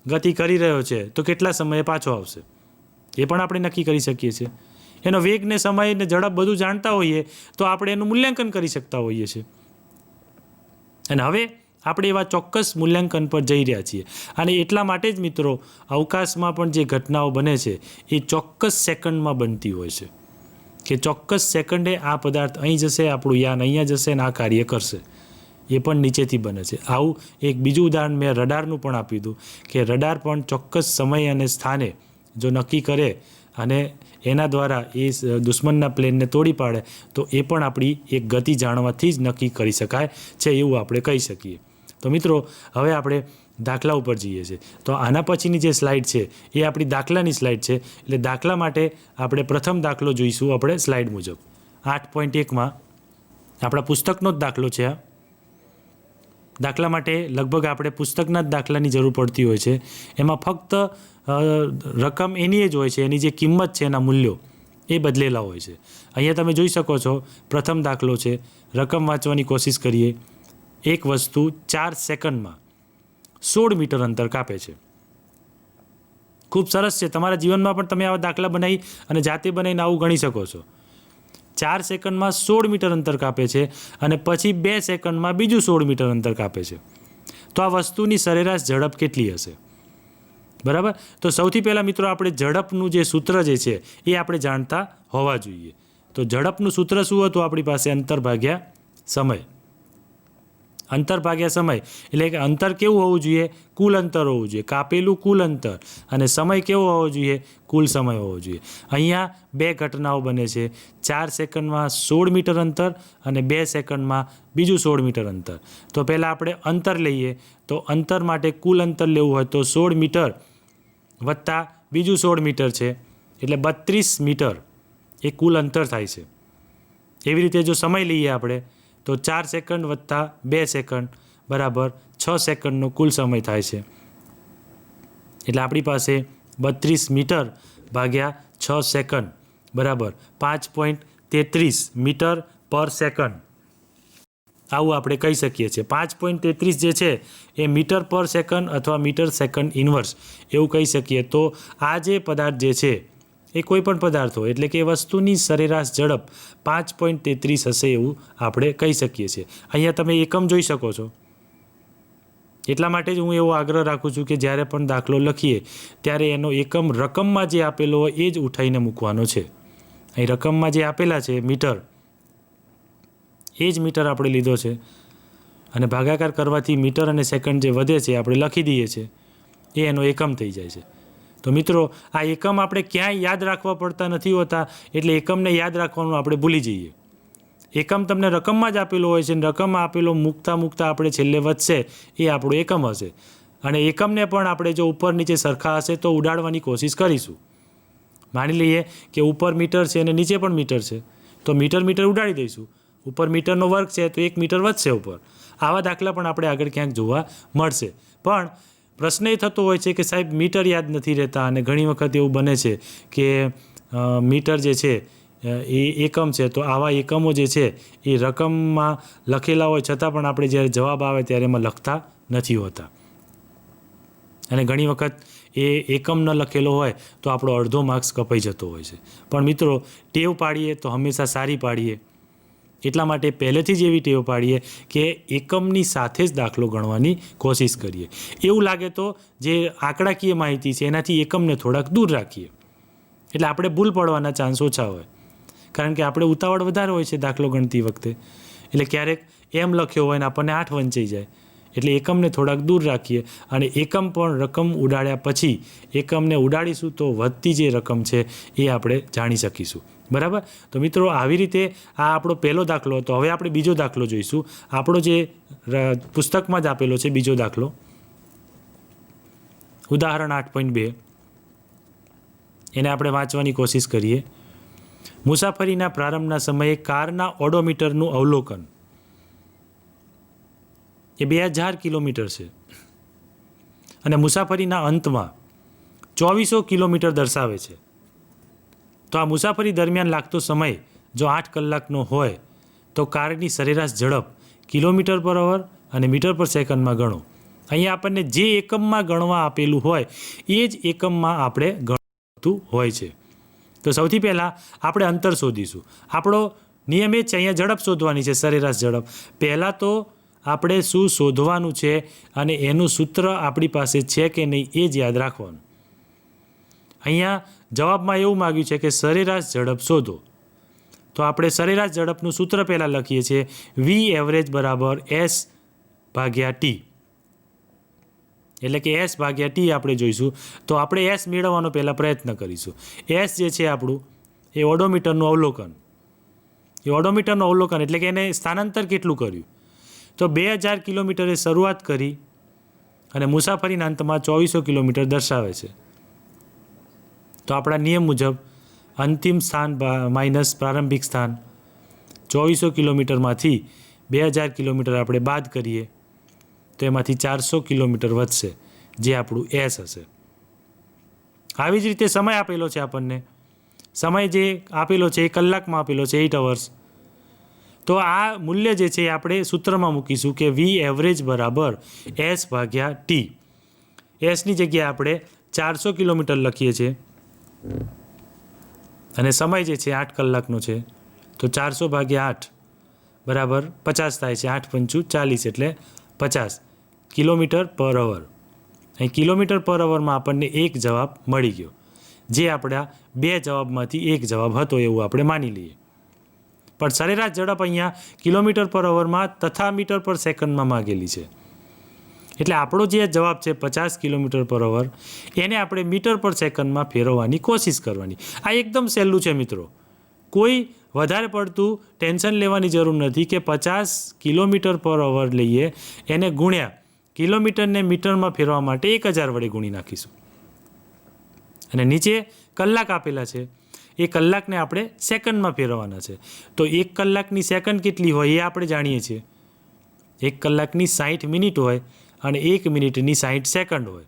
ગતિ કરી રહ્યો છે તો કેટલા સમયે પાછો આવશે એ પણ આપણે નક્કી કરી શકીએ છીએ. એનો વેગ ને સમય ને ઝડપ બધું જાણતા હોઈએ તો આપણે એનું મૂલ્યાંકન કરી શકતા હોઈએ છીએ. અને હવે આપણે એવા ચોક્કસ મૂલ્યાંકન પર જઈ રહ્યા છીએ. અને એટલા માટે જ મિત્રો અવકાશમાં પણ જે ઘટનાઓ બને છે એ ચોક્કસ સેકન્ડમાં બનતી હોય છે કે ચોક્કસ સેકન્ડે આ પદાર્થ અહીં જશે, આપણું યાન અહીંયા જશે અને આ કાર્ય કરશે. એ પણ નીચેથી બને છે. આવું એક બીજું ઉદાહરણ મેં રડારનું પણ આપ્યું હતું કે રડાર પણ ચોક્કસ સમય અને સ્થાને જો નક્કી કરે અને એના દ્વારા એ દુશ્મનના પ્લેનને તોડી પાડે તો એ પણ આપણી એક ગતિ જાણવાથી જ નક્કી કરી શકાય છે, એવું આપણે કહી શકીએ. તો મિત્રો, હવે આપણે દાખલા ઉપર જઈએ છીએ. તો આના પછીની જે સ્લાઇડ છે એ આપણી દાખલાની સ્લાઇડ છે. એટલે દાખલા માટે આપણે પ્રથમ દાખલો જોઈશું આપણે સ્લાઇડ મુજબ. 8.1માં આપણા પુસ્તકનો જ દાખલો છે. આ દાખલા માટે લગભગ આપણે પુસ્તકના જ દાખલાની જરૂર પડતી હોય છે. એમાં ફક્ત રકમ એની જ હોય છે, એની જે કિંમત છે એના મૂલ્યો એ બદલેલા હોય છે. અહીંયા તમે જોઈ શકો છો પ્રથમ દાખલો છે. રકમ વાંચવાની કોશિશ કરીએ. એક વસ્તુ 4 સેકન્ડમાં 16 મીટર અંતર કાપે છે. ખૂબ સરસ છે. તમારા જીવનમાં પણ તમે આવા દાખલા બનાવી અને જાતે બનાવીને આવું ગણી શકો છો. 4 સેકન્ડમાં 16 મીટર અંતર કાપે છે અને પછી 2 સેકન્ડમાં બીજું 16 મીટર અંતર કાપે છે. તો આ વસ્તુની સરેરાશ ઝડપ કેટલી હશે? બરાબર. તો સૌથી પહેલાં મિત્રો આપણે ઝડપનું જે સૂત્ર જે છે એ આપણે જાણતા હોવા જોઈએ. તો ઝડપનું સૂત્ર શું હતું આપણી પાસે? અંતર ભાગ્યા સમય. અંતર ભાગ્યા સમય એટલે કે અંતર કેવું હોવું જોઈએ? કુલ અંતર હોવું જોઈએ, કાપેલું કુલ અંતર. અને સમય કેવો હોવો જોઈએ? કુલ સમય હોવો જોઈએ. અહીંયા 2 ઘટનાઓ બને છે. 4 સેકન્ડમાં 16 મીટર અંતર અને 2 સેકન્ડમાં બીજું 16 મીટર અંતર. તો પહેલાં આપણે અંતર લઈએ. તો અંતર માટે કુલ અંતર લેવું હોય તો 16 મીટર વત્તા બીજું 16 મીટર છે એટલે 32 મીટર એ કુલ અંતર થાય છે. એવી રીતે જો સમય લઈએ આપણે તો 4 સેકન્ડ વત્તા 2 સેકન્ડ બરાબર 6 સેકન્ડનો કુલ સમય થાય છે. એટલે આપણી પાસે 32 મીટર ભાગ્યા 6 સેકન્ડ બરાબર 5.33 મીટર પર સેકન્ડ. આવું આપણે કહી શકીએ છીએ. 5.33 જે છે એ મીટર પર સેકન્ડ અથવા મીટર સેકન્ડ ઇન્વર્સ એવું કહી શકીએ. તો આ જે પદાર્થ જે છે એ કોઈ પણ પદાર્થ હોય, એટલે કે એ વસ્તુની સરેરાશ ઝડપ 5.33 હશે એવું આપણે કહી શકીએ છીએ. અહીંયા તમે એકમ જોઈ શકો છો. એટલા માટે જ હું એવો આગ્રહ રાખું છું કે જ્યારે પણ દાખલો લખીએ ત્યારે એનો એકમ રકમમાં જે આપેલો હોય એ જ ઉઠાવીને મૂકવાનો છે. અહીં રકમમાં જે આપેલા છે મીટર, એ જ મીટર આપણે લીધો છે અને ભાગાકાર કરવાથી મીટર અને સેકન્ડ જે વધે છે આપણે લખી દઈએ છીએ, એ એનો એકમ થઈ જાય છે. તો મિત્રો, આ એકમ આપણે ક્યાંય યાદ રાખવા પડતા નથી હોતા, એટલે એકમને યાદ રાખવાનું આપણે ભૂલી જઈએ. એકમ તમને રકમમાં જ આપેલો હોય છે, અને રકમ આપેલો મૂકતા આપણે છેલ્લે વધશે એ આપણો એકમ હશે. અને એકમને પણ આપણે જો ઉપર નીચે સરખા હશે તો ઉડાડવાની કોશિશ કરીશું. માની લઈએ કે ઉપર મીટર છે અને નીચે પણ મીટર છે, તો મીટર ઉડાડી દઈશું. ઉપર મીટરનો વર્ગ છે તો 1 મીટર વધશે ઉપર. આવા દાખલા પણ આપણે આગળ ક્યાંક જોવા મળશે. પણ પ્રશ્ન એ થતો હોય છે કે સાહેબ મીટર યાદ નથી રહેતા, અને ઘણી વખત એવું બને છે કે મીટર જે છે એ એકમ છે, તો આવા એકમો જે છે એ રકમમાં લખેલા હોય છતાં પણ આપણે જ્યારે જવાબ આવે ત્યારે એમાં લખતા નથી હોતા. અને ઘણી વખત એ એકમ ન લખેલો હોય તો આપણો અડધો માર્ક્સ કપાઈ જતો હોય છે. પણ મિત્રો, ટેવ પાડીએ તો હંમેશા સારી પાડીએ. એટલા માટે પહેલેથી જ એવી ટેવ પાડીએ કે એકમની સાથે જ દાખલો ગણવાની કોશિશ કરીએ. એવું લાગે તો જે આંકડાકીય માહિતી છે એનાથી એકમને થોડાક દૂર રાખીએ, એટલે આપણે ભૂલ પડવાના ચાન્સ ઓછા હોય. કારણ કે આપણે ઉતાવળ વધારે હોય છે દાખલો ગણતી વખતે, એટલે ક્યારેક એમ લખ્યો હોય ને આપણને 8 વંચાઈ જાય. એટલે એકમને થોડાક દૂર રાખીએ, અને એકમ પણ રકમ ઉડાડ્યા પછી એકમને ઉડાડીશું તો વધતી જે રકમ છે એ આપણે જાણી શકીશું. બરાબર? તો મિત્રો, આવી રીતે આ આપણો પહેલો દાખલો હતો. હવે આપણે બીજો દાખલો જોઈશું. આપણો જે પુસ્તકમાં જ આપેલો છે બીજો દાખલો, ઉદાહરણ 8.2, એને આપણે વાંચવાની કોશિશ કરીએ. મુસાફરીના પ્રારંભના સમયે કારના ઓડોમીટરનું અવલોકન એ 2000 કિલોમીટર છે, અને મુસાફરીના અંતમાં 2400 કિલોમીટર દર્શાવે છે. તો આ મુસાફરી દરમિયાન લાગતો સમય જો 8 કલાકનો હોય તો કારની સરેરાશ ઝડપ km/h અને મીટર/સેકન્ડમાં ગણો. અહીંયા આપણને જે એકમમાં ગણવા આપેલું હોય એ જ એકમમાં આપણે ગણતું હોય છે. તો સૌથી પહેલાં આપણે અંતર શોધીશું. આપણો નિયમ એ જ છે, અહીંયા ઝડપ શોધવાની છે, સરેરાશ ઝડપ. પહેલાં તો આપણે શું શોધવાનું છે અને એનું સૂત્ર આપણી પાસે છે કે નહીં એ જ યાદ રાખવાનું. અહીંયા જવાબમાં એવું માગ્યું છે કે સરેરાશ ઝડપ શોધો. તો આપણે સરેરાશ ઝડપનું સૂત્ર પહેલાં લખીએ છીએ, V_average = S/T. એટલે કે S/T આપણે જોઈશું. તો આપણે S મેળવવાનો પહેલાં પ્રયત્ન કરીશું. S જે છે આપણું એ ઓડોમીટરનું અવલોકન. એ ઓડોમીટરનું અવલોકન એટલે કે એને સ્થાનાંતર કેટલું કર્યું. તો 2000 કિલોમીટરે શરૂઆત કરી અને મુસાફરીના અંતમાં 2400 કિલોમીટર દર્શાવે છે. તો આપણા નિયમ મુજબ અંતિમ સ્થાન માઇનસ પ્રારંભિક સ્થાન, 2400 કિલોમીટરમાંથી 2000 કિલોમીટર આપણે બાદ કરીએ તો એમાંથી 400 કિલોમીટર વધશે, જે આપણું S હશે. આવી જ રીતે સમય આપેલો છે આપણને. સમય જે આપેલો છે એ કલાકમાં આપેલો છે, 8 hours. તો આ મૂલ્ય જે છે એ આપણે સૂત્રમાં મૂકીશું કે V_average = S/T. એસની જગ્યાએ આપણે 400 કિલોમીટર લખીએ છીએ અને સમય જે છે 8 કલાકનો છે, તો 400/8 = 50 થાય છે. 8×5 = 40, એટલે 50 km/h. અહીં km/hમાં આપણને એક જવાબ મળી ગયો, જે આપણા 2 જવાબમાંથી એક જવાબ હતો એવું આપણે માની લઈએ. પણ સરેરાશ ઝડપ અહીંયા km/hમાં તથા મીટર/સેકન્ડમાં માગેલી છે. એટલે આપણો જે જવાબ છે 50 km/h, એને આપણે મીટર/સેકન્ડમાં ફેરવવાની કોશિશ કરવાની. આ એકદમ સહેલું છે મિત્રો. કોઈ વધારે પડતું ટેન્શન લેવાની જરૂર નથી કે 50 km/h લઈએ, એને ગુણ્યા કિલોમીટરને મીટરમાં ફેરવા માટે 1000 વડે ગુણી નાખીશું. અને નીચે કલાક આપેલા છે, એ કલાકને આપણે સેકન્ડમાં ફેરવવાના છે. તો 1 કલાકની સેકન્ડ કેટલી હોય એ આપણે જાણીએ છીએ. 1 કલાકની 60 મિનિટ હોય અને 1 મિનિટની 60 સેકન્ડ હોય.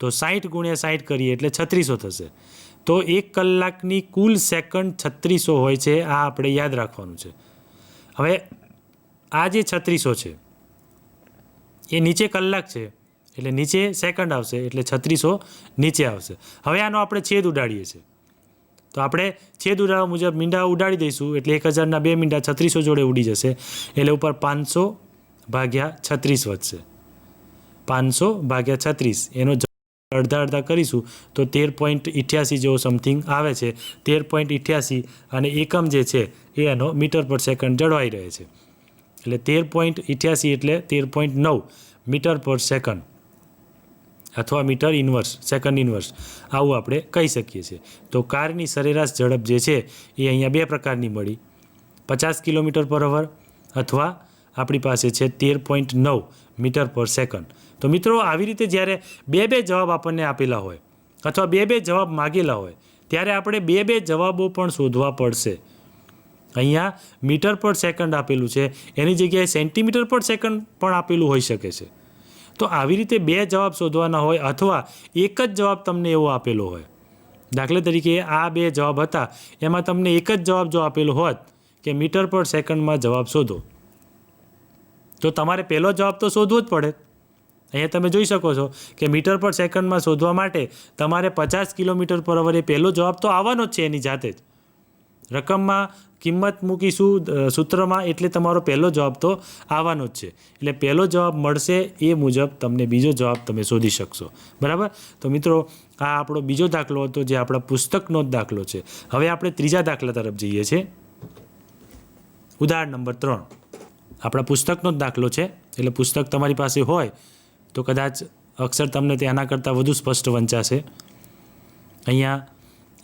તો 60 × 60 કરીએ એટલે 3600 થશે. તો 1 કલાકની કુલ સેકન્ડ 3600 હોય છે. આ આપણે યાદ રાખવાનું છે. હવે આ જે 3600 છે એ નીચે કલાક છે, એટલે નીચે સેકન્ડ આવશે, એટલે 3600 નીચે આવશે. હવે આનો આપણે છેદ ઉડાડીએ છીએ. તો આપણે છેદ ઉડાડવા મુજબ મીંડા ઉડાડી દઈશું એટલે 1000ના 2 મીંડા 3600 જોડે ઉડી જશે એટલે ઉપર 500 ભાગ્યા 36 વધશે. 500 ભાગ્યા 36 એનો અડધા કરીશું તો 13.88 જેવો સમથિંગ આવે છે. 13.88 અને એકમ જે છે એ એનો મીટર પર સેકન્ડ જળવાઈ રહે છે એટલે 13.88 એટલે 13.9 મીટર પર સેકન્ડ અથવા મીટર ઇન્વર્સ સેકન્ડ ઇન્વર્સ આવું આપણે કહી શકીએ છીએ. તો કારની સરેરાશ ઝડપ જે છે એ અહીંયા 2 પ્રકારની મળી, 50 કિલોમીટર પર અવર અથવા આપણી પાસે છે 13.9 મીટર પર સેકન્ડ. તો મિત્રો આવી રીતે જ્યારે 2 જવાબ આપણને આપેલા હોય અથવા 2 જવાબ માગેલા હોય ત્યારે આપણે 2 જવાબો પણ શોધવા પડશે. અહીંયા મીટર પર સેકન્ડ આપેલું છે એની જગ્યાએ સેન્ટીમીટર પર સેકન્ડ પણ આપેલું હોઈ શકે છે. તો આવી રીતે 2 જવાબ શોધવાના હોય અથવા એક જ જવાબ તમને એવો આપેલો હોય. દાખલા તરીકે આ 2 જવાબ હતા એમાં તમને એક જ જવાબ જો આપેલો હોત કે મીટર પર સેકન્ડમાં જવાબ શોધો તો તમારે પહેલો જવાબ તો શોધવો જ પડે. અહીંયા તમે જોઈ શકો છો કે મીટર પર સેકન્ડમાં શોધવા માટે તમારે 50 કિલોમીટર પર અવર એ પહેલો જવાબ તો આવવાનો જ છે એની જાતે જ. રકમમાં કિંમત મૂકીશું સૂત્રમાં એટલે તમારો પહેલો જવાબ તો આવવાનો જ છે. એટલે પહેલો જવાબ મળશે એ મુજબ તમને બીજો જવાબ તમે શોધી શકશો. બરાબર. તો મિત્રો આ આપણો બીજો દાખલો હતો જે આપણા પુસ્તકનો જ દાખલો છે. હવે આપણે ત્રીજા દાખલા તરફ જઈએ છીએ. ઉદાહરણ નંબર 3 આપણા પુસ્તકનો જ દાખલો છે એટલે પુસ્તક તમારી પાસે હોય તો કદાચ અક્ષર તમને તેના કરતાં વધુ સ્પષ્ટ વંચાશે. અહીંયા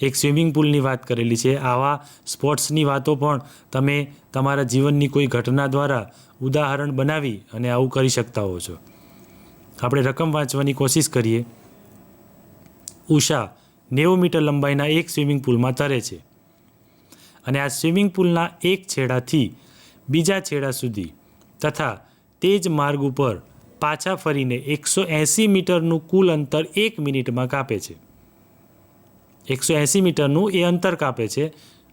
એક સ્વિમિંગ પુલની વાત કરેલી છે. આવા સ્પોર્ટ્સની વાતો પણ તમે તમારા જીવનની કોઈ ઘટના દ્વારા ઉદાહરણ બનાવી અને આવું કરી શકતા હો છો. આપણે રકમ વાંચવાની કોશિશ કરીએ. ઉષા 90 મીટર લંબાઈના એક સ્વિમિંગ પુલમાં તરે છે અને આ સ્વિમિંગ પુલના એક છેડાથી બીજા છેડા સુધી તથા તે જ માર્ગ ઉપર પાછા ફરીને 180 મીટરનું કુલ અંતર 1 મિનિટમાં કાપે છે. 180 મીટરનું એ અંતર કાપે છે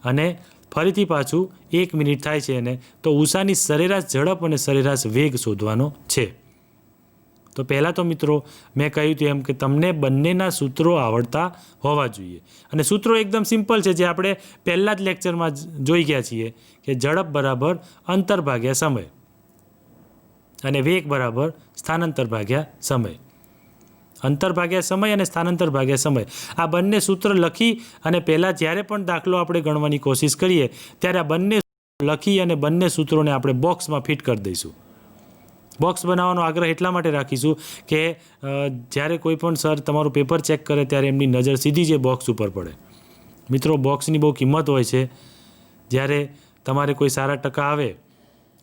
અને ફરીથી પાછું 1 મિનિટ થાય છે એને તો ઉષાની સરેરાશ ઝડપ અને સરેરાશ વેગ શોધવાનો છે. તો પહેલાં તો મિત્રો મેં કહ્યું હતું એમ કે તમને બંનેના સૂત્રો આવડતા હોવા જોઈએ અને સૂત્રો એકદમ સિમ્પલ છે જે આપણે પહેલાં જ લેક્ચરમાં જોઈ ગયા છીએ કે ઝડપ બરાબર અંતર ભાગ્યા સમય અને વેગ બરાબર સ્થાનાંતર ભાગ્યા સમય. અંતર ભાગ્યા સમય અને સ્થાનાંતર ભાગ્યા સમય આ બંને સૂત્ર લખી અને પહેલાં જ્યારે પણ દાખલો આપણે ગણવાની કોશિશ કરીએ ત્યારે આ બંને લખી અને બંને સૂત્રોને આપણે બોક્સમાં ફિટ કરી દઈશું. બોક્સ બનાવવાનો આગ્રહ એટલા માટે રાખીશું કે જ્યારે કોઈ પણ સર તમારું પેપર ચેક કરે ત્યારે એમની નજર સીધી જ બોક્સ ઉપર પડે. મિત્રો બોક્સની બહુ કિંમત હોય છે. જ્યારે તમારે કોઈ સારા ટકા આવે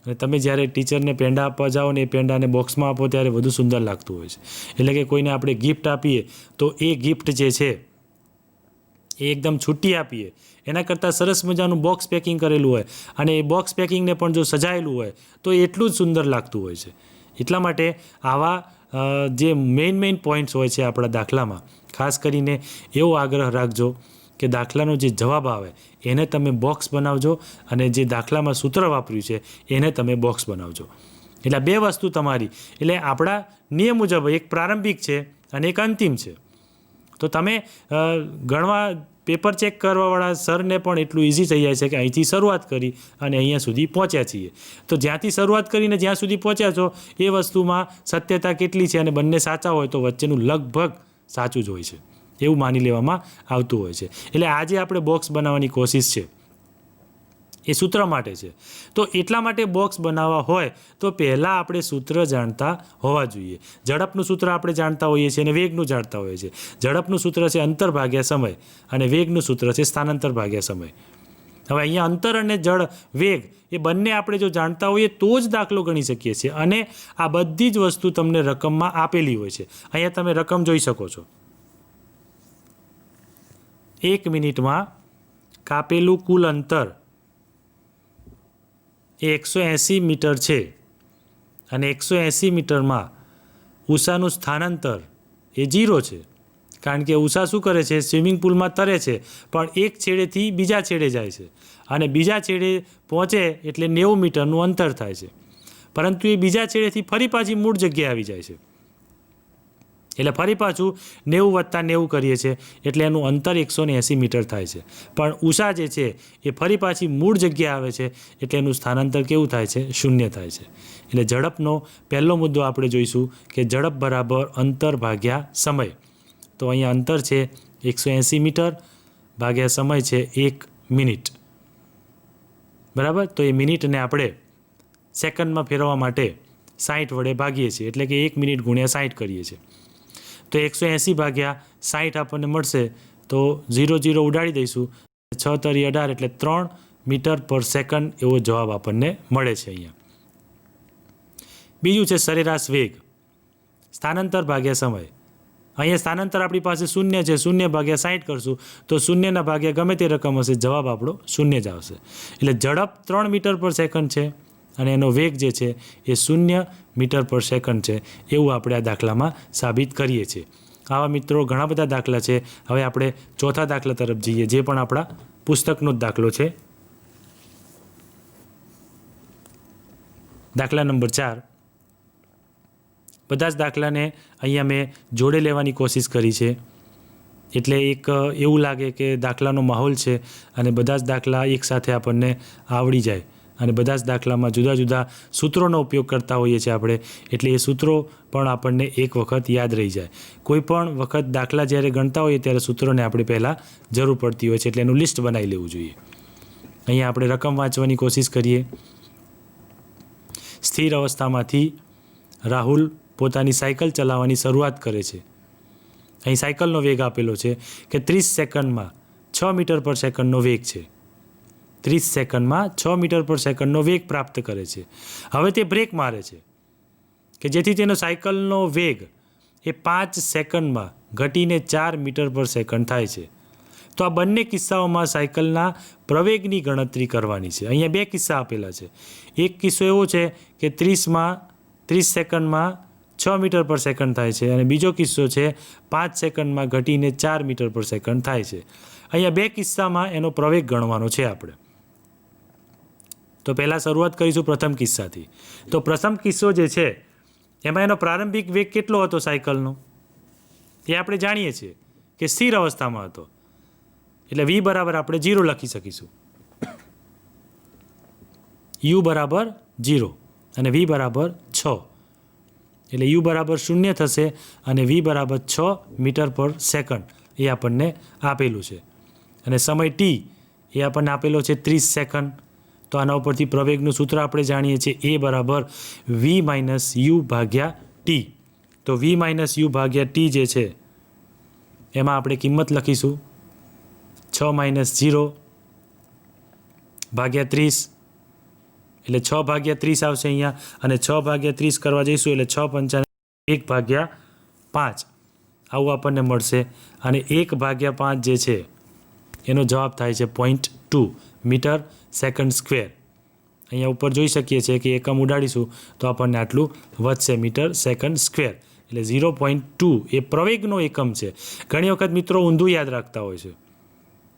અને તમે જ્યારે ટીચરને પેંડા આપવા જાઓ ને એ પેંડાને બોક્સમાં આપો ત્યારે વધુ સુંદર લાગતું હોય છે. એટલે કે કોઈને આપણે ગિફ્ટ આપીએ તો એ ગિફ્ટ જે છે એ એકદમ છૂટી આપીએ એના કરતાં સરસ મજાનું બોક્સ પેકિંગ કરેલું હોય અને એ બોક્સ પેકિંગને પણ જો સજાયેલું હોય તો એટલું જ સુંદર લાગતું હોય છે. એટલા માટે આવા જે મેઇન પોઈન્ટ્સ હોય છે આપણા દાખલામાં ખાસ કરીને એવો આગ્રહ રાખજો કે દાખલાનો જે જવાબ આવે એને તમે બોક્સ બનાવજો અને જે દાખલામાં સૂત્ર વાપર્યું છે એને તમે બોક્સ બનાવજો. એટલે 2 વસ્તુ તમારી એટલે આપણા નિયમ મુજબ એક પ્રારંભિક છે અને એક અંતિમ છે. તો તમે ગણવા પેપર ચેક કરવાવાળા સરને પણ એટલું ઇઝી થઈ જાય છે કે અહીંથી શરૂઆત કરી અને અહીંયા સુધી પહોંચ્યા છીએ. તો જ્યાંથી શરૂઆત કરીને જ્યાં સુધી પહોંચ્યા છો એ વસ્તુમાં સત્યતા કેટલી છે અને બંને સાચા હોય તો વચ્ચેનું લગભગ સાચું જ હોય છે એવું માની લેવામાં આવતું હોય છે. એટલે આજે આપણે બોક્સ બનાવવાની કોશિશ છે એ સૂત્ર માટે છે. તો એટલા માટે બોક્સ બનાવવા હોય તો પહેલાં આપણે સૂત્ર જાણતા હોવા જોઈએ. ઝડપનું સૂત્ર આપણે જાણતા હોઈએ છીએ અને વેગનું જાણતા હોઈએ છીએ. ઝડપનું સૂત્ર છે અંતર ભાગ્યા સમય અને વેગનું સૂત્ર છે સ્થાનાંતર ભાગ્યા સમય. હવે અહીંયા અંતર અને વેગ એ બંને આપણે જો જાણતા હોઈએ તો જ દાખલો ગણી શકીએ છીએ અને આ બધી જ વસ્તુ તમને રકમમાં આપેલી હોય છે. અહીંયા તમે રકમ જોઈ શકો છો. 1 મિનિટમાં કાપેલું કુલ અંતર એ 180 મીટર છે અને 180 મીટરમાં ઉષાનું સ્થાનાંતર એ 0 છે કારણ કે ઉષા શું કરે છે સ્વિમિંગ પુલમાં તરે છે પણ એક છેડેથી બીજા છેડે જાય છે અને બીજા છેડે પહોંચે એટલે 90 મીટરનું અંતર થાય છે પરંતુ એ બીજા છેડેથી ફરી પાછી મૂળ જગ્યાએ આવી જાય છે. એટલે ફરી પાછું 90 વત્તા 90 કરીએ છીએ એટલે એનું અંતર 180 મીટર થાય છે. પણ ઉષા જે છે એ ફરી પાછી મૂળ જગ્યાએ આવે છે એટલે એનું સ્થાનાંતર કેવું થાય છે? 0 થાય છે. એટલે ઝડપનો પહેલો મુદ્દો આપણે જોઈશું કે ઝડપ બરાબર અંતર ભાગ્યા સમય. તો અહીંયા અંતર છે 180 મીટર ભાગ્યા સમય છે 1 મિનિટ. બરાબર. તો એ મિનિટને આપણે સેકન્ડમાં ફેરવવા માટે 60 વડે ભાગીએ છીએ એટલે કે 1 મિનિટ ગુણ્યા 60 કરીએ છીએ. તો 180 ભાગ્યા 60 આપણને મળશે. તો 0 ઉડાડી દઈશું. 6 તરી 18 એટલે 3 મીટર પર સેકન્ડ એવો જવાબ આપણને મળે છે અહીંયા. બીજું છે સરેરાશ વેગ, સ્થાનાંતર ભાગ્યા સમય. અહીંયા સ્થાનાંતર આપણી પાસે 0 છે, 0 ભાગ્યા 60 કરશું તો 0ના ભાગ્યા ગમે તે રકમ હશે, જવાબ આપણો 0 જ આવશે. એટલે ઝડપ 3 મીટર પર સેકન્ડ છે અને એનો વેગ જે છે એ 0 મીટર પર સેકન્ડ છે એવું આપણે આ દાખલામાં સાબિત કરીએ છીએ. આવા મિત્રો ઘણા બધા દાખલા છે. હવે આપણે ચોથા દાખલા તરફ જઈએ, જે પણ આપણા પુસ્તકનો જ દાખલો છે. દાખલા નંબર 4. બધા જ દાખલાને અહીંયા મેં જોડે લેવાની કોશિશ કરી છે. એટલે એક એવું લાગે કે દાખલાનો માહોલ છે અને બધા જ દાખલા એકસાથે આપણને આવડી જાય અને બધા જ દાખલામાં જુદા જુદા સૂત્રોનો ઉપયોગ કરતા હોઈએ છીએ આપણે. એટલે એ સૂત્રો પણ આપણને એક વખત યાદ રહી જાય. કોઈ પણ વખત દાખલા જ્યારે ગણતા હોઈએ ત્યારે સૂત્રોને આપણે પહેલાં જરૂર પડતી હોય છે એટલે એનું લિસ્ટ બનાવી લેવું જોઈએ. અહીંયા આપણે રકમ વાંચવાની કોશિશ કરીએ. સ્થિર અવસ્થામાંથી રાહુલ પોતાની સાયકલ ચલાવવાની શરૂઆત કરે છે. અહીં સાયકલનો વેગ આપેલો છે કે 30 સેકન્ડમાં 6 મીટર પર સેકન્ડનો વેગ છે. 30 સેકન્ડમાં 6 મીટર પર સેકન્ડનો વેગ પ્રાપ્ત કરે છે. હવે તે બ્રેક મારે છે કે જેથી તેનો સાયકલનો વેગ એ 5 સેકન્ડમાં ઘટીને 4 મીટર પર સેકન્ડ થાય છે. તો આ બંને કિસ્સાઓમાં સાયકલના પ્રવેગની ગણતરી કરવાની છે. અહીંયા બે કિસ્સા આપેલા છે. એક કિસ્સો એવો છે કે 30 સેકન્ડમાં 6 મીટર પર સેકન્ડ થાય છે અને બીજો કિસ્સો છે 5 સેકન્ડમાં ઘટીને 4 મીટર પર સેકન્ડ થાય છે. અહીંયા બે કિસ્સામાં એનો પ્રવેગ ગણવાનો છે આપણે. તો પહેલાં શરૂઆત કરીશું પ્રથમ કિસ્સાથી. તો પ્રથમ કિસ્સો જે છે એમાં એનો પ્રારંભિક વેગ કેટલો હતો સાયકલનો એ આપણે જાણીએ છીએ કે સ્થિર અવસ્થામાં હતો. એટલે v બરાબર આપણે 0 લખી શકીશું. u બરાબર 0 અને v બરાબર 6. એટલે u બરાબર 0 થશે અને v બરાબર 6 મીટર પર સેકન્ડ એ આપણને આપેલું છે. અને સમય t એ આપણને આપેલો છે 30 સેકન્ડ. તો આના ઉપરથી પ્રવેગનું સૂત્ર આપણે જાણીએ છીએ a બરાબર v માઇનસ u ભાગ્યા t. તો v માઇનસ u ભાગ્યા t જે છે એમાં આપણે કિંમત લખીશું 6 માઇનસ 0 ભાગ્યા 30 એટલે 6 ભાગ્યા 30 આવશે અહીંયા અને 6 ભાગ્યા 30 કરવા જઈશું એટલે 6 પંચાને 1 ભાગ્યા 5 આવું આપણને મળશે. અને 1 ભાગ્યા 5 જે છે એનો જવાબ થાય છે 0.2 મીટર સેકન્ડ સ્ક્વેર. અહીંયા ઉપર જોઈ શકીએ છીએ કે એકમ ઉડાડીશું તો આપણને આટલું વધશે મીટર સેકન્ડ સ્ક્વેર. એટલે 0.2 એ પ્રવેગનો એકમ છે. ઘણી વખત મિત્રો ઊંધું યાદ રાખતા હોય છે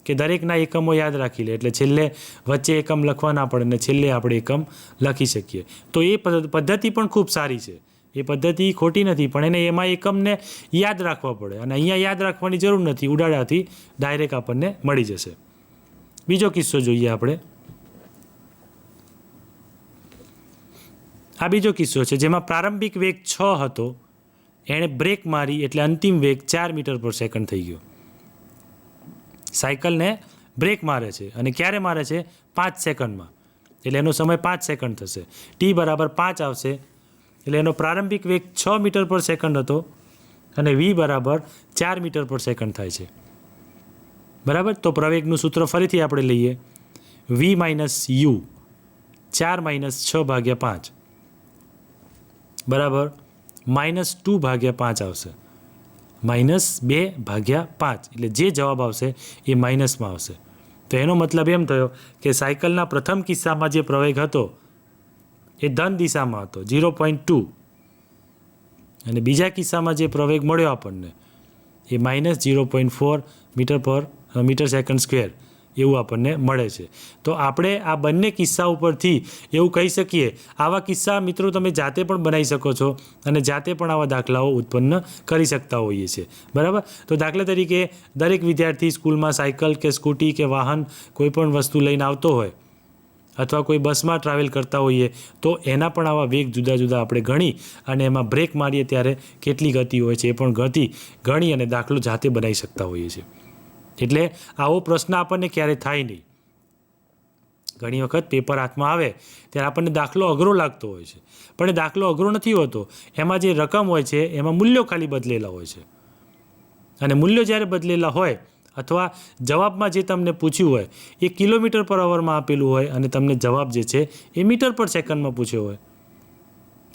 કે દરેકના એકમો યાદ રાખી લે એટલે છેલ્લે વચ્ચે એકમ લખવા ના પડે ને છેલ્લે આપણે એકમ લખી શકીએ. તો એ પદ્ધતિ પણ ખૂબ સારી છે. એ પદ્ધતિ ખોટી નથી પણ એમાં એકમને યાદ રાખવા પડે અને અહીંયા યાદ રાખવાની જરૂર નથી. ઉડાડ્યાથી ડાયરેક્ટ આપણને મળી જશે. બીજો કિસ્સો જોઈએ આપણે. આ બીજો કિસ્સો છે જેમાં પ્રારંભિક વેગ 6 હતો. એણે બ્રેક મારી એટલે અંતિમ વેગ 4 મીટર પર સેકન્ડ થઈ ગયો. સાયકલને બ્રેક મારે છે અને ક્યારે મારે છે 5 સેકન્ડમાં. એટલે એનો સમય 5 સેકન્ડ થશે. t બરાબર 5 આવશે. એટલે એનો પ્રારંભિક વેગ 6 મીટર પર સેકન્ડ હતો અને v બરાબર 4 મીટર પર સેકન્ડ થાય છે. બરાબર. તો પ્રવેગનું સૂત્ર ફરીથી આપણે લઈએ. v માઇનસ u 4 માઇનસ 6 ભાગ્યા 5 બરાબર -2 ભાગ્યા 5 આવશે. -2 ભાગ્યા 5 એટલે જે જવાબ આવશે એ માઇનસમાં આવશે. તો એનો મતલબ એમ થયો કે સાયકલના પ્રથમ કિસ્સામાં જે પ્રવેગ હતો એ ધન દિશામાં હતો 0.2 અને બીજા કિસ્સામાં જે પ્રવેગ મળ્યો આપણને એ -0.4 મીટર સેકન્ડ સ્ક્વેર એવું આપણને મળે છે. તો આપણે આ બંને કિસ્સા ઉપરથી એવું કહી શકીએ, આવા કિસ્સા મિત્રો તમે જાતે પણ બનાવી શકો છો અને જાતે પણ આવા દાખલાઓ ઉત્પન્ન કરી શકતા હોઈએ છીએ. બરાબર. તો દાખલા તરીકે દરેક વિદ્યાર્થી સ્કૂલમાં સાયકલ કે સ્કૂટી કે વાહન કોઈ પણ વસ્તુ લઈને આવતો હોય અથવા કોઈ બસમાં ટ્રાવેલ કરતા હોઈએ તો એના પણ આવા વેગ જુદા જુદા આપણે ગણી અને એમાં બ્રેક મારીએ ત્યારે કેટલી ગતિ હોય છે એ પણ ગતિ ગણી અને દાખલો જાતે બનાવી શકતા હોઈએ છીએ. એટલે આવો પ્રશ્ન આપણને ક્યારેય થાય નહીં. ઘણી વખત પેપર હાથમાં આવે ત્યારે આપણને દાખલો અઘરો લાગતો હોય છે, પણ એ દાખલો અઘરો નથી હોતો. એમાં જે રકમ હોય છે એમાં મૂલ્યો ખાલી બદલેલા હોય છે અને મૂલ્યો જ્યારે બદલેલા હોય અથવા જવાબમાં જે તમને પૂછ્યું હોય એ કિલોમીટર પર અવરમાં આપેલું હોય અને તમને જવાબ જે છે એ મીટર પર સેકન્ડમાં પૂછ્યો હોય,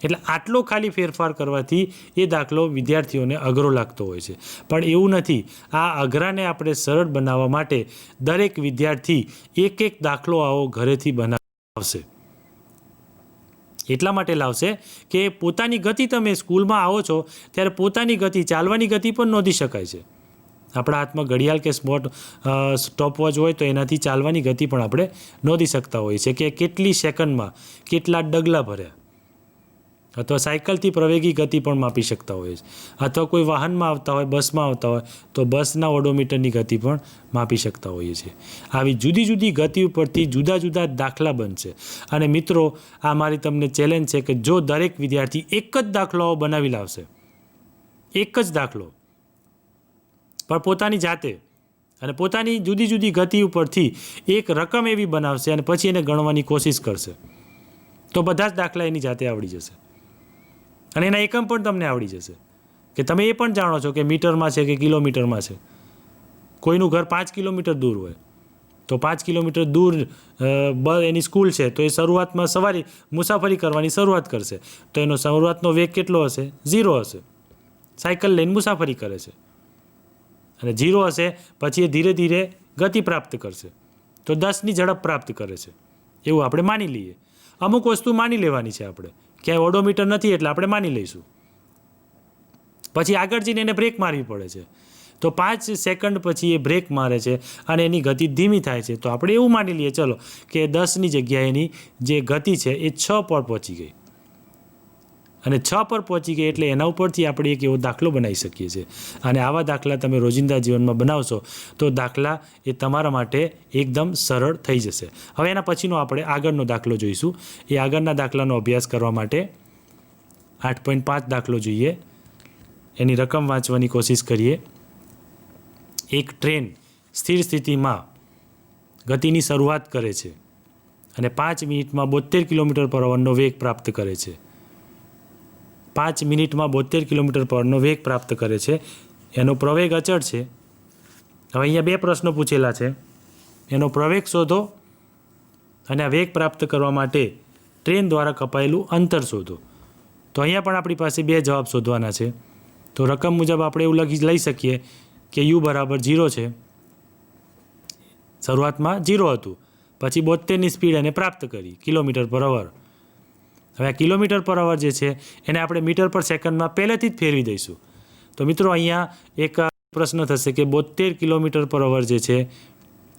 એટલે આટલો ખાલી ફેરફાર કરવાથી એ દાખલો વિદ્યાર્થીઓને અઘરો લાગતો હોય છે. પણ એવું નથી. આ અઘરાને આપણે સરળ બનાવવા માટે દરેક વિદ્યાર્થી એક એક દાખલો આવો ઘરેથી બનાવશે. એટલા માટે લાવશે કે પોતાની ગતિ, તમે સ્કૂલમાં આવો છો ત્યારે પોતાની ગતિ, ચાલવાની ગતિ પણ નોંધી શકાય છે. આપણા હાથમાં ઘડિયાળ કે સ્ટોપવોચ હોય તો એનાથી ચાલવાની ગતિ પણ આપણે નોંધી શકતા હોઈએ છીએ કે કેટલી સેકન્ડમાં કેટલા ડગલા ભર્યા, અથવા સાયકલથી પ્રવેગી ગતિ પણ માપી શકતા હોઈએ છીએ, અથવા કોઈ વાહનમાં આવતા હોય, બસમાં આવતા હોય તો બસના ઓડોમીટરની ગતિ પણ માપી શકતા હોઈએ છીએ. આવી જુદી જુદી ગતિ ઉપરથી જુદા જુદા દાખલા બનશે. અને મિત્રો, આ મારી તમને ચેલેન્જ છે કે જો દરેક વિદ્યાર્થી એક જ દાખલાઓ બનાવી લાવશે, એક જ દાખલો પણ પોતાની જાતે અને પોતાની જુદી જુદી ગતિ ઉપરથી એક રકમ એવી બનાવશે અને પછી એને ગણવાની કોશિશ કરશે, તો બધા જ દાખલા એની જાતે આવડી જશે અને એના એકમ પણ તમને આવડી જશે કે તમે એ પણ જાણો છો કે મીટરમાં છે કે કિલોમીટરમાં છે. કોઈનું ઘર 5 કિલોમીટર દૂર હોય તો 5 કિલોમીટર દૂર એની સ્કૂલ છે તો એ શરૂઆતમાં મુસાફરી કરવાની શરૂઆત કરશે તો એનો શરૂઆતનો વેગ કેટલો હશે? 0 હશે. સાયકલ લઈને મુસાફરી કરે છે અને 0 હશે, પછી એ ધીરે ધીરે ગતિ પ્રાપ્ત કરશે તો 10ની ઝડપ પ્રાપ્ત કરે છે, એવું આપણે માની લઈએ. અમુક વસ્તુ માની લેવાની છે આપણે, ક્યાંય ઓડોમીટર નથી એટલે આપણે માની લઈશું. પછી આગળ જઈને એને બ્રેક મારવી પડે છે તો 5 સેકન્ડ પછી એ બ્રેક મારે છે અને એની ગતિ ધીમી થાય છે તો આપણે એવું માની લઈએ ચલો કે 10ની જગ્યાએ એની જે ગતિ છે એ 6 પર પહોંચી ગઈ અને 6 પર પહોંચી ગઈ એટલે એના ઉપરથી આપણે એક એવો દાખલો બનાવી શકીએ છીએ. અને આવા દાખલા તમે રોજિંદા જીવનમાં બનાવશો તો દાખલા એ તમારા માટે એકદમ સરળ થઈ જશે. હવે એના પછીનો આપણે આગળનો દાખલો જોઈશું. એ આગળના દાખલાનો અભ્યાસ કરવા માટે 8.5 દાખલો જોઈએ. એની રકમ વાંચવાની કોશિશ કરીએ. એક ટ્રેન સ્થિર સ્થિતિમાં ગતિની શરૂઆત કરે છે અને 5 મિનિટમાં 72 કિલોમીટર પર અવરનો વેગ પ્રાપ્ત કરે છે. 5 મિનિટમાં 72 કિલોમીટર પરનો વેગ પ્રાપ્ત કરે છે. એનો પ્રવેગ અચળ છે. હવે અહીંયા 2 પ્રશ્નો પૂછેલા છે. એનો પ્રવેગ શોધો અને આ વેગ પ્રાપ્ત કરવા માટે ટ્રેન દ્વારા કપાયેલું અંતર શોધો. તો અહીંયા પણ આપણી પાસે 2 જવાબ શોધવાના છે. તો રકમ મુજબ આપણે એવું લઈ શકીએ કે u બરાબર 0 છે. શરૂઆતમાં 0 હતું, પછી 72ની સ્પીડ એને પ્રાપ્ત કરી કિલોમીટર પર અવર. હવે આ કિલોમીટર પર અવર જે છે એને આપણે મીટર પર સેકન્ડમાં પહેલેથી જ ફેરવી દઈશું. તો મિત્રો અહીંયા એક પ્રશ્ન થશે કે 72 કિલોમીટર પર અવર જે છે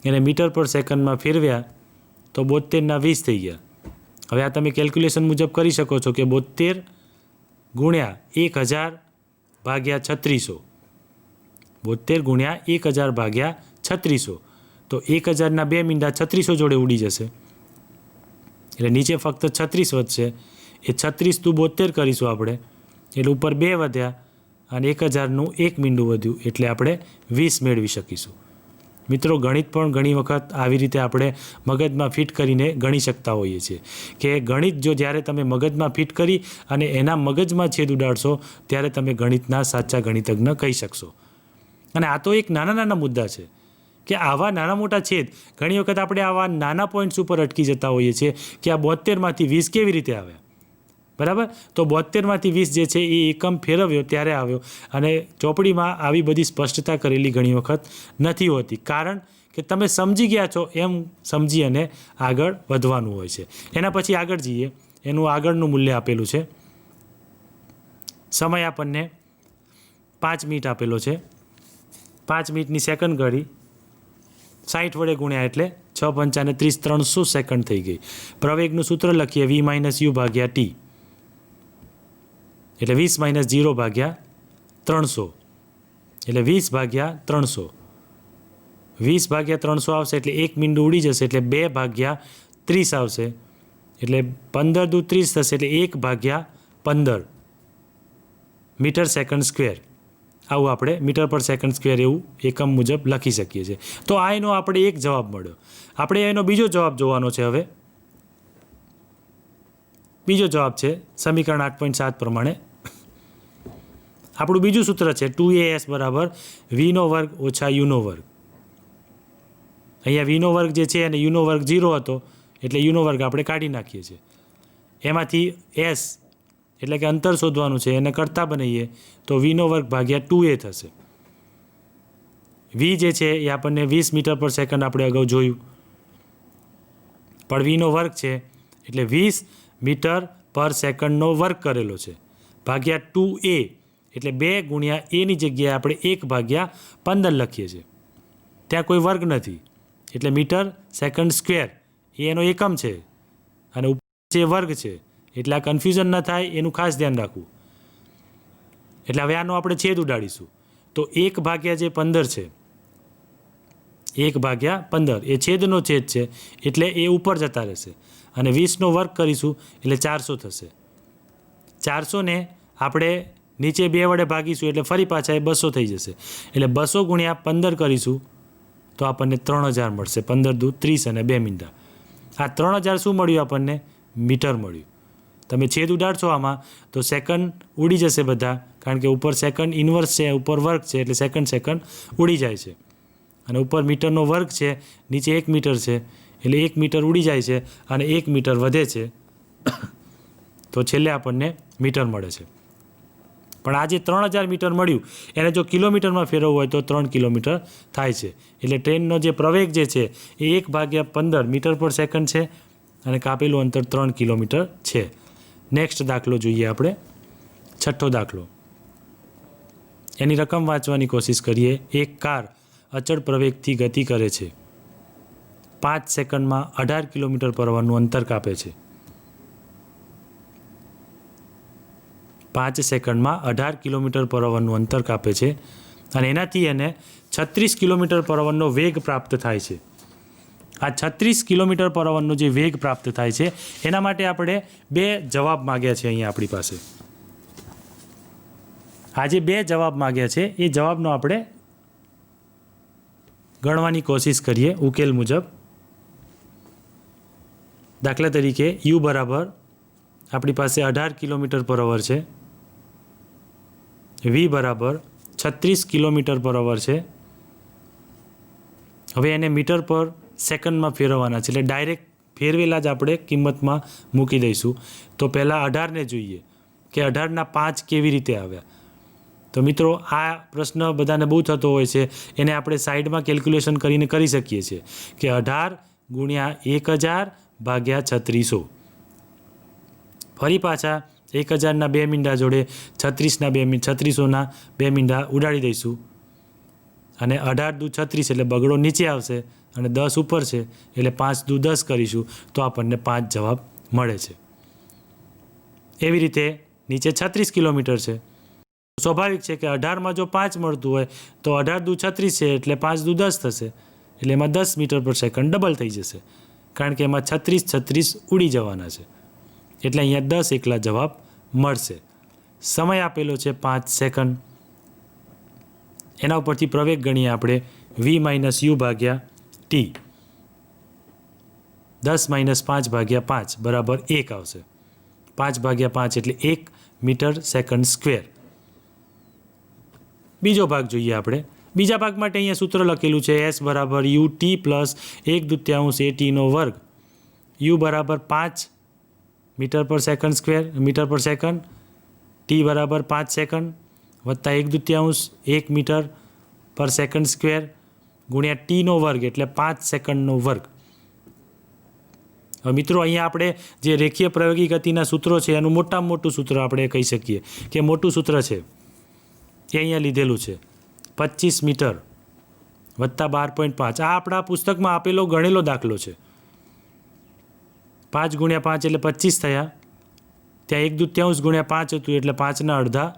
એને મીટર પર સેકન્ડમાં ફેરવ્યા તો 72ના 20 થઈ ગયા. હવે આ તમે કેલ્ક્યુલેશન મુજબ કરી શકો છો કે 72 ગુણ્યા 1000 ભાગ્યા 3600, 72 ગુણ્યા 1000 ભાગ્યા 3600, તો 1000ના 2 મીંડા 3600 જોડે ઉડી જશે એટલે નીચે ફક્ત 36 વધશે. એ 36 × 72 કરીશું આપણે એટલે ઉપર 2 વધ્યા અને 1000નું 1 મીંડું વધ્યું એટલે આપણે 20 મેળવી શકીશું. મિત્રો, ગણિત પણ ઘણી વખત આવી રીતે આપણે મગજમાં ફિટ કરીને ગણી શકતા હોઈએ છીએ કે ગણિત જો જ્યારે તમે મગજમાં ફિટ કરી અને એના મગજમાં છેદ ઉડાડશો ત્યારે તમે ગણિતના સાચા ગણિતજ્ઞ કહી શકશો. અને આ તો એક નાના નાના મુદ્દા છે કે આવા નાના મોટા છેદ ઘણી વખત આપણે આવા નાના પોઈન્ટ્સ ઉપર અટકી જતા હોઈએ છીએ કે આ 72માંથી 20 કેવી રીતે આવ્યા. બરાબર, તો 72માંથી 20 જે છે એ એકમ ફેરવ્યો ત્યારે આવ્યો અને ચોપડીમાં આવી બધી સ્પષ્ટતા કરેલી ઘણી વખત નથી હોતી, કારણ કે તમે સમજી ગયા છો એમ સમજી અને આગળ વધવાનું હોય છે. એના પછી આગળ જઈએ. એનું આગળનું મૂલ્ય આપેલું છે. સમય આપણને 5 મિનિટ આપેલો છે. 5 મિનિટની સેકન્ડ ઘડી 60 વડે ગુણ્યા એટલે 6 પંચાને 30, 300 સેકન્ડ થઈ ગઈ. પ્રવેગનું સૂત્ર લખીએ v - u ભાગ્યા t, એટલે 20 - 0 ભાગ્યા 300, એટલે 20 ભાગ્યા 300. 20 ભાગ્યા 300 આવશે એટલે 1 મીંડું ઉડી જશે, એટલે 2 ભાગ્યા 30 આવશે, એટલે 15 દુ 30 થશે, એટલે 1 ભાગ્યા 15 મીટર સેકન્ડ સ્ક્વેર. આવું આપણે મીટર પર સેકન્ડ સ્ક્વેર એવું એકમ મુજબ લખી શકીએ છીએ. તો આ એનો આપણે એક જવાબ મળ્યો. આપણે એનો બીજો જવાબ જોવાનો છે. હવે બીજો જવાબ છે સમીકરણ 8.7 પ્રમાણે. આપણું બીજું સૂત્ર છે 2as બરાબર વીનો વર્ગ ઓછા યુનો વર્ગ. અહીંયા વીનો વર્ગ જે છે અને યુનો વર્ગ 0 હતો, એટલે યુનો વર્ગ આપણે કાઢી નાખીએ છીએ. એમાંથી એસ એટલે કે અંતર શોધવાનું છે, એને કરતા બનાવીએ તો વીનો વર્ગ ભાગ્યા 2a થશે. વી જે છે એ આપણને 20 મીટર પર સેકન્ડ આપણે અગાઉ જોયું, પણ વીનો વર્ગ છે એટલે 20 મીટર પર સેકન્ડનો વર્ગ કરેલો છે, ભાગ્યા 2a એટલે 2 ગુણ્યા એની જગ્યાએ આપણે 1 ભાગ્યા 15 લખીએ છીએ. ત્યાં કોઈ વર્ગ નથી, એટલે મીટર સેકન્ડ સ્ક્વેર એ એનો એકમ છે અને ઉપર જે વર્ગ છે, એટલે આ કન્ફ્યુઝન ન થાય એનું ખાસ ધ્યાન રાખવું. એટલે હવે આનો આપણે છેદ ઉડાડીશું, તો 1 ભાગ્યા જે 15 છે, 1 ભાગ્યા 15 એ છેદનો છેદ છે, એટલે એ ઉપર જતા રહેશે, અને 20નો વર્ગ કરીશું એટલે 400 થશે. 400ને આપણે નીચે 2 વડે ભાગીશું એટલે ફરી પાછા એ 200 થઈ જશે, એટલે 200 ગુણ્યા 15 કરીશું તો આપણને 3000 મળશે. 15 દુ 30 અને 2 મીંડા. આ 3000 શું મળ્યું આપણને? મીટર મળ્યું. તમે છેદ ઉડાડશો આમાં તો સેકન્ડ ઉડી જશે બધા, કારણ કે ઉપર સેકન્ડ ઇન્વર્સ છે, ઉપર વર્ગ છે, એટલે સેકન્ડ ઉડી જાય છે. અને ઉપર મીટરનો વર્ગ છે, નીચે 1 મીટર છે, એટલે 1 મીટર ઉડી જાય છે અને 1 મીટર વધે છે, તો છેલ્લે આપણને મીટર મળે છે. પણ આ જે 3000 મીટર મળ્યું એને જો કિલોમીટરમાં ફેરવવું હોય તો 3 કિલોમીટર થાય છે. એટલે ટ્રેનનો જે પ્રવેગ જે છે એ 1 ભાગ્યા 15 મીટર પર સેકન્ડ છે અને કાપેલું અંતર 3 કિલોમીટર છે. નેક્સ્ટ દાખલો જોઈએ આપણે, છઠ્ઠો દાખલો. એની રકમ વાંચવાની કોશિશ કરીએ. એક કાર અચળ પ્રવેગથી ગતિ કરે છે, 5 સેકન્ડમાં 18 કિલોમીટર પર અવરનું અંતર કાપે છે. 5 સેકન્ડમાં 18 કિલોમીટર પર અવરનું અંતર કાપે છે અને એનાથી એને 36 કિલોમીટર પર અવરનો વેગ પ્રાપ્ત થાય છે. આ 36 કિલોમીટર પર અવરનો જે વેગ પ્રાપ્ત થાય છે એના માટે આપણે 2 જવાબ માગ્યા છે. અહીંયા આપણી પાસે આ જે 2 જવાબ માગ્યા છે એ જવાબનો આપણે ગણવાની કોશિશ કરીએ ઉકેલ મુજબ. દાખલા તરીકે યુ બરાબર આપણી પાસે 18 કિલોમીટર પર અવર છે, વી બરાબર 36 કિલોમીટર પર અવર છે. હવે એને મીટર પર સેકન્ડમાં ફેરવવાના છે, એટલે ડાયરેક્ટ ફેરવેલા જ આપણે કિંમતમાં મૂકી દઈશું. તો પહેલાં 18ને જોઈએ કે 18ના 5 કેવી રીતે આવ્યા. તો મિત્રો આ પ્રશ્ન બધાને બહુ થતો હોય છે, એને આપણે સાઈડમાં કેલ્ક્યુલેશન કરીને કરી શકીએ છીએ કે 18 ગુણ્યા 1000 ભાગ્યા 3600. ફરી પાછા 1000ના 2 મીંડા જોડે 3600ના 2 મીંડા ઉડાડી દઈશું અને 18 દુ 36 એટલે બગડો નીચે આવશે અને 10 ઉપર છે, એટલે 5 દુ 10 કરીશું તો આપણને 5 જવાબ મળે છે. એવી રીતે નીચે 36 કિલોમીટર છે. સ્વાભાવિક છે કે 18માં જો 5 મળતું હોય તો 18 દુ 36 છે, એટલે 5 દુ 10 થશે, એટલે એમાં 10 મીટર પર સેકન્ડ ડબલ થઈ જશે, કારણ કે એમાં 36 ઉડી જવાના છે, એટલે અહીંયા 10 એકલા જવાબ મળશે. સમય આપેલો છે 5 સેકન્ડ. એના ઉપરથી પ્રવેગ ગણીએ આપણે v - u ભાગ્યા t. 10 - 5 ભાગ્યા 5 બરાબર 1 આવશે. 5 ભાગ્યા 5 એટલે 1 મીટર સેકન્ડ સ્ક્વેર. બીજો ભાગ જોઈએ આપણે. બીજા ભાગ માટે અહીંયા સૂત્ર લખેલું છે s બરાબર ut પ્લસ 1/2 atનો વર્ગ. u બરાબર 5 મીટર પર સેકન્ડ સ્ક્વેર, મીટર પર સેકન્ડ, t બરાબર 5 સેકન્ડ વત્તા 1/2 1 મીટર પર સેકન્ડ સ્ક્વેર ગુણ્યા ટીનો વર્ગ એટલે 5 સેકન્ડનો વર્ગ. હવે મિત્રો અહીંયા આપણે જે રેખીય પ્રયોગી ગતિના સૂત્રો છે એનું મોટામાં મોટું સૂત્ર આપણે કહી શકીએ કે મોટું સૂત્ર છે એ અહીંયા લીધેલું છે 25 મીટર વત્તા 12.5. આ આપણા પુસ્તકમાં આપેલો ગણેલો દાખલો છે. 5 ગુણ્યા 5 એટલે 25 થયા. ત્યાં 1/2 ગુણ્યા 5 હતું એટલે 5ના અડધા,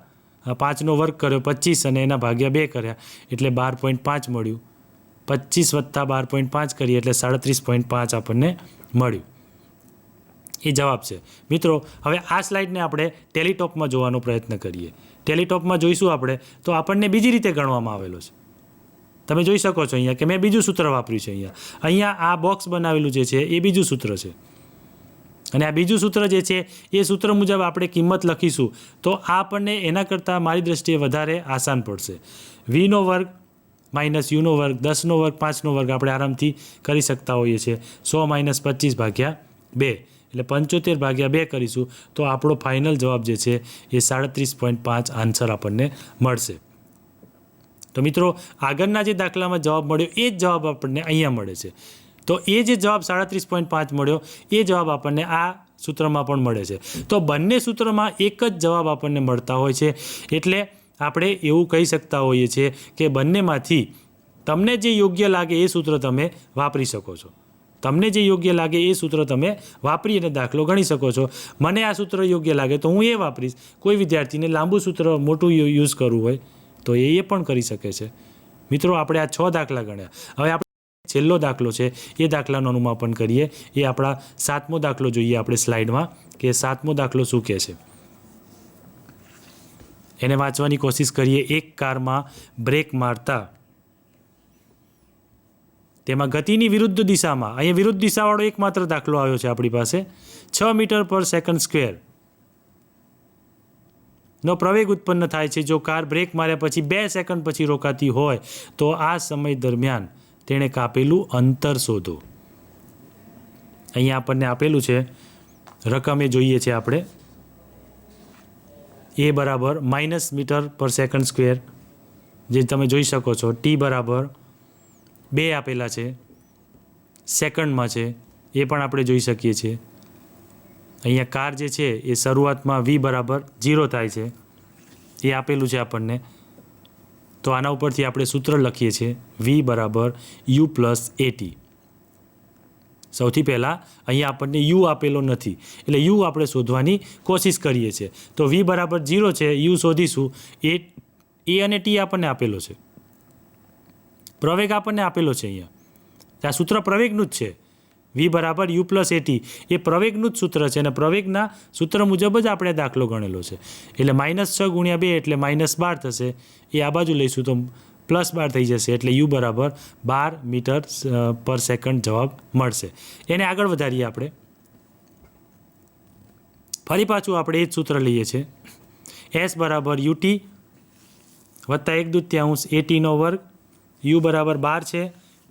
5નો વર્ગ કર્યો 25 અને એના ભાગ્યા 2 કર્યા એટલે 12.5 મળ્યું. 25 વત્તા 12.5 કરીએ એટલે 37.5 આપણને મળ્યું. એ જવાબ છે. મિત્રો હવે આ સ્લાઇડને આપણે ટેલીટોપમાં જોવાનો પ્રયત્ન કરીએ. ટેલીટોપમાં જોઈશું આપણે તો આપણને બીજી રીતે ગણવામાં આવેલો છે. તમે જોઈ શકો છો અહીંયા કે મેં બીજું સૂત્ર વાપર્યું છે. અહીંયા આ બોક્સ બનાવેલું જે છે એ બીજું સૂત્ર છે અને આ બીજું સૂત્ર જે છે એ સૂત્ર મુજબ આપણે કિંમત લખીશું તો આ આપણને એના કરતાં મારી દ્રષ્ટિએ વધારે આસાન પડશે. વીનો વર્ગ માઇનસ યુનો વર્ગ, 10નો વર્ગ, 5નો વર્ગ આપણે આરામથી કરી શકતા હોઈએ છીએ. 100 માઇનસ 25 ભાગ્યા 2 એટલે 75 ભાગ્યા 2 કરીશું તો આપણો ફાઇનલ જવાબ જે છે એ 37.5 આન્સર આપણને મળશે. તો મિત્રો આગળના જે દાખલામાં જવાબ મળ્યો એ જ જવાબ આપણને અહીંયા મળે છે. તો એ જે જવાબ 37.5 મળ્યો એ જવાબ આપણને આ સૂત્રમાં પણ મળે છે. તો બંને સૂત્રમાં એક જ જવાબ આપણને મળતા હોય છે એટલે આપણે એવું કહી શકતા હોઈએ છીએ કે બંનેમાંથી તમને જે યોગ્ય લાગે એ સૂત્ર તમે વાપરી શકો છો. તમને જે યોગ્ય લાગે એ સૂત્ર તમે વાપરી અને દાખલો ગણી શકો છો. મને આ સૂત્ર યોગ્ય લાગે તો હું એ વાપરીશ. કોઈ વિદ્યાર્થીને લાંબુ સૂત્ર મોટું યુઝ કરવું હોય તો એ પણ કરી શકે છે. મિત્રો આપણે આ 6 દાખલા ગણ્યા. હવે આપણે છેલ્લો દાખલો છે એ દાખલાનું અનુમાપન કરીએ. એ આપણા 7મો દાખલો જોઈએ આપણે સ્લાઇડમાં કે 7મો દાખલો શું કહે છે એને વાંચવાની કોશિશ કરીએ. એક કારમાં બ્રેક મારતા તેમાં ગતિની વિરુદ્ધ દિશામાં, અહીંયા વિરુદ્ધ દિશાવાળો એકમાત્ર દાખલો આવ્યો છે આપણી પાસે, 6 મીટર પર સેકન્ડ સ્ક્વેર નો પ્રવેગ ઉત્પન્ન થાય છે જો કાર બ્રેક માર્યા પછી 2 સેકન્ડ પછી રોકાતી હોય તો આ સમય દરમિયાન તેણે કાપેલું અંતર શોધો. અહીંયા આપણને આપેલું છે રકમ એ જોઈએ છે આપણે. એ બરાબર માઇનસ મીટર પર સેકન્ડ સ્ક્વેર જે તમે જોઈ શકો છો. ટી બરાબર 2 આપેલા છે, સેકન્ડમાં છે એ પણ આપણે જોઈ શકીએ છીએ. અહીંયા કાર જે છે એ શરૂઆતમાં v બરાબર 0 થાય છે એ આપેલું છે આપણને. તો આના ઉપરથી આપણે સૂત્ર લખીએ છીએ v બરાબર u પ્લસ એટી. સૌથી પહેલાં અહીંયા આપણને u આપેલો નથી એટલે u આપણે શોધવાની કોશિશ કરીએ છીએ. તો v બરાબર 0 છે, u શોધીશું. એ અને ટી આપણને આપેલો છે, પ્રવેગ આપણને આપેલો છે. અહીંયા આ સૂત્ર પ્રવેગનું જ છે. v બરાબર u પ્લસ એટી એ પ્રવેગનું જ સૂત્ર છે અને પ્રવેગના સૂત્ર મુજબ જ આપણે દાખલો ગણેલો છે. એટલે -6 ગુણ્યા 2 એટલે -12 થશે. એ આ બાજુ લઈશું તો +12 થઈ જશે એટલે u બરાબર 12 મીટર પર સેકન્ડ જવાબ મળશે. એને આગળ વધારીએ આપણે. ફરી પાછું આપણે એ જ સૂત્ર લઈએ છીએ. s બરાબર ut વત્તા 1/2 એટીનો વર્ગ. u બરાબર 12 છે,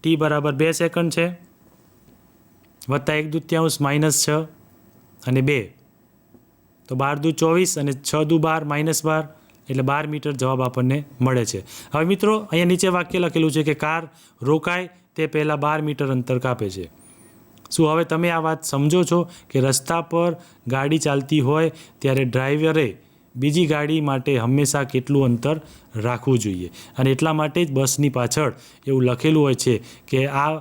t બરાબર 2 સેકન્ડ છે, વત્તા 1/2 -6 અને 2 તો 12 દુ 24 અને 6 દુ 12 -12 એટલે 12 મીટર જવાબ આપણને મળે છે. હવે મિત્રો અહીંયા નીચે વાક્ય લખેલું છે કે કાર રોકાય તે પહેલાં 12 મીટર અંતર કાપે છે. શું હવે તમે આ વાત સમજો છો કે રસ્તા પર ગાડી ચાલતી હોય ત્યારે ડ્રાઈવરે બીજી ગાડી માટે હંમેશા કેટલું અંતર રાખવું જોઈએ? અને એટલા માટે જ બસની પાછળ એવું લખેલું હોય છે કે આ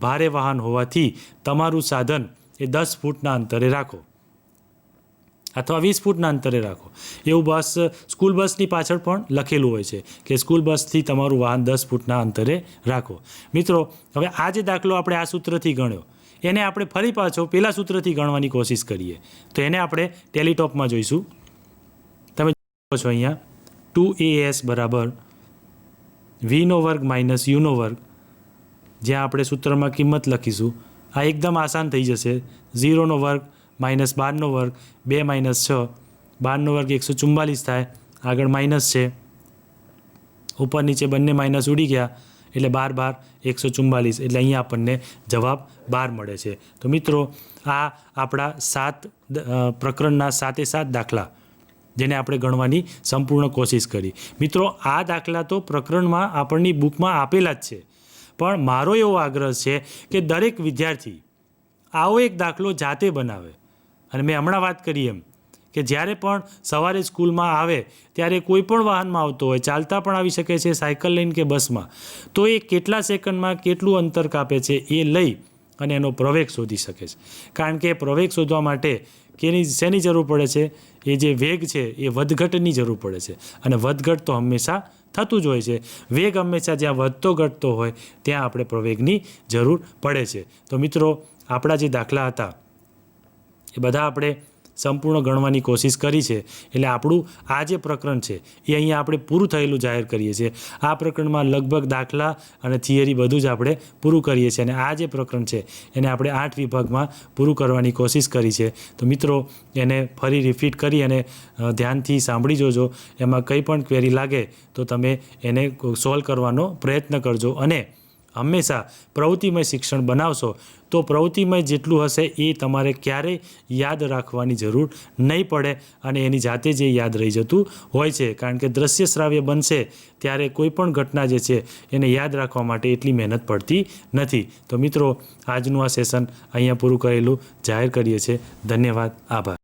ભારે વાહન હોવાથી તમારું સાધન એ 10 ફૂટના અંતરે રાખો અથવા 20 ફૂટના અંતરે રાખો. એવું સ્કૂલ બસની પાછળ પણ લખેલું હોય છે કે સ્કૂલ બસથી તમારું વાહન 10 ફૂટના અંતરે રાખો. મિત્રો હવે આ જે દાખલો આપણે આ સૂત્રથી ગણ્યો એને આપણે ફરી પાછો પેલા સૂત્રથી ગણવાની કોશિશ કરીએ તો એને આપણે ટેલીટોપમાં જોઈશું. તમે જોઈ છો અહીંયા 2as બરાબર vનો વર્ગ માઇનસ યુનો વર્ગ, જ્યાં આપણે સૂત્રમાં કિંમત લખીશું. આ એકદમ આસાન થઈ જશે. 0નો વર્ગ માઇનસ 12નો વર્ગ, 2 માઇનસ 6, 12નો વર્ગ 144 થાય, આગળ માઇનસ છે, ઉપર નીચે બંને માઇનસ ઉડી ગયા એટલે 12 144 એટલે અહીંયા આપણને જવાબ 12 મળે છે. તો મિત્રો આ આપણા 7 પ્રકરણના 7 દાખલા જેને આપણે ગણવાની સંપૂર્ણ કોશિશ કરી. મિત્રો આ દાખલા તો પ્રકરણમાં આપણની બુકમાં આપેલા જ છે, પણ મારો એવો આગ્રહ છે કે દરેક વિદ્યાર્થી આવો એક દાખલો જાતે બનાવે. અને મેં હમણાં વાત કરી એમ કે જ્યારે પણ સવારે સ્કૂલમાં આવે ત્યારે કોઈ પણ વાહનમાં આવતો હોય, ચાલતા પણ આવી શકે છે, સાયકલ લઈને કે બસમાં, તો એ કેટલા સેકન્ડમાં કેટલું અંતર કાપે છે એ લઈ અને એનો પ્રવેગ શોધી શકે છે. કારણ કે પ્રવેગ શોધવા માટે શેની જરૂર પડે છે? એ જે વેગ છે એ વધઘટની જરૂર પડે છે, અને વધઘટ તો હંમેશા થતું જ હોય છે. વેગ હંમેશા જ્યાં વધતો ઘટતો હોય ત્યાં આપણે પ્રવેગની જરૂર પડે છે. તો મિત્રો, આપણા જે દાખલા હતા એ બધા આપણે સંપૂર્ણ ગણવાની કોશિશ કરી છે. એટલે આપણું આ જે પ્રકરણ છે એ અહીંયા આપણે પૂરું થયેલું જાહેર કરીએ છીએ. આ પ્રકરણમાં લગભગ દાખલા અને થિયરી બધું જ આપણે પૂરું કરીએ છીએ, અને આ જે પ્રકરણ છે એને આપણે 8 વિભાગમાં પૂરું કરવાની કોશિશ કરી છે. તો મિત્રો, એને ફરી રિપીટ કરી અને ધ્યાનથી સાંભળી જોજો. એમાં કંઈ પણ ક્વેરી લાગે તો તમે એને સોલ્વ કરવાનો પ્રયત્ન કરજો, અને હંમેશા પ્રવૃત્તિમય શિક્ષણ બનાવશો તો પ્રવૃત્તિમય જેટલું હશે એ તમારે ક્યારેય યાદ રાખવાની જરૂર નહીં પડે, અને એની જાતે જ એ યાદ રહી જતું હોય છે. કારણ કે દ્રશ્ય શ્રાવ્ય બનશે ત્યારે કોઈ પણ ઘટના જે છે એને યાદ રાખવા માટે એટલી મહેનત પડતી નથી. તો મિત્રો, આજનું આ સેશન અહીંયા પૂરું કરેલું જાહેર કરીએ છીએ. ધન્યવાદ, આભાર.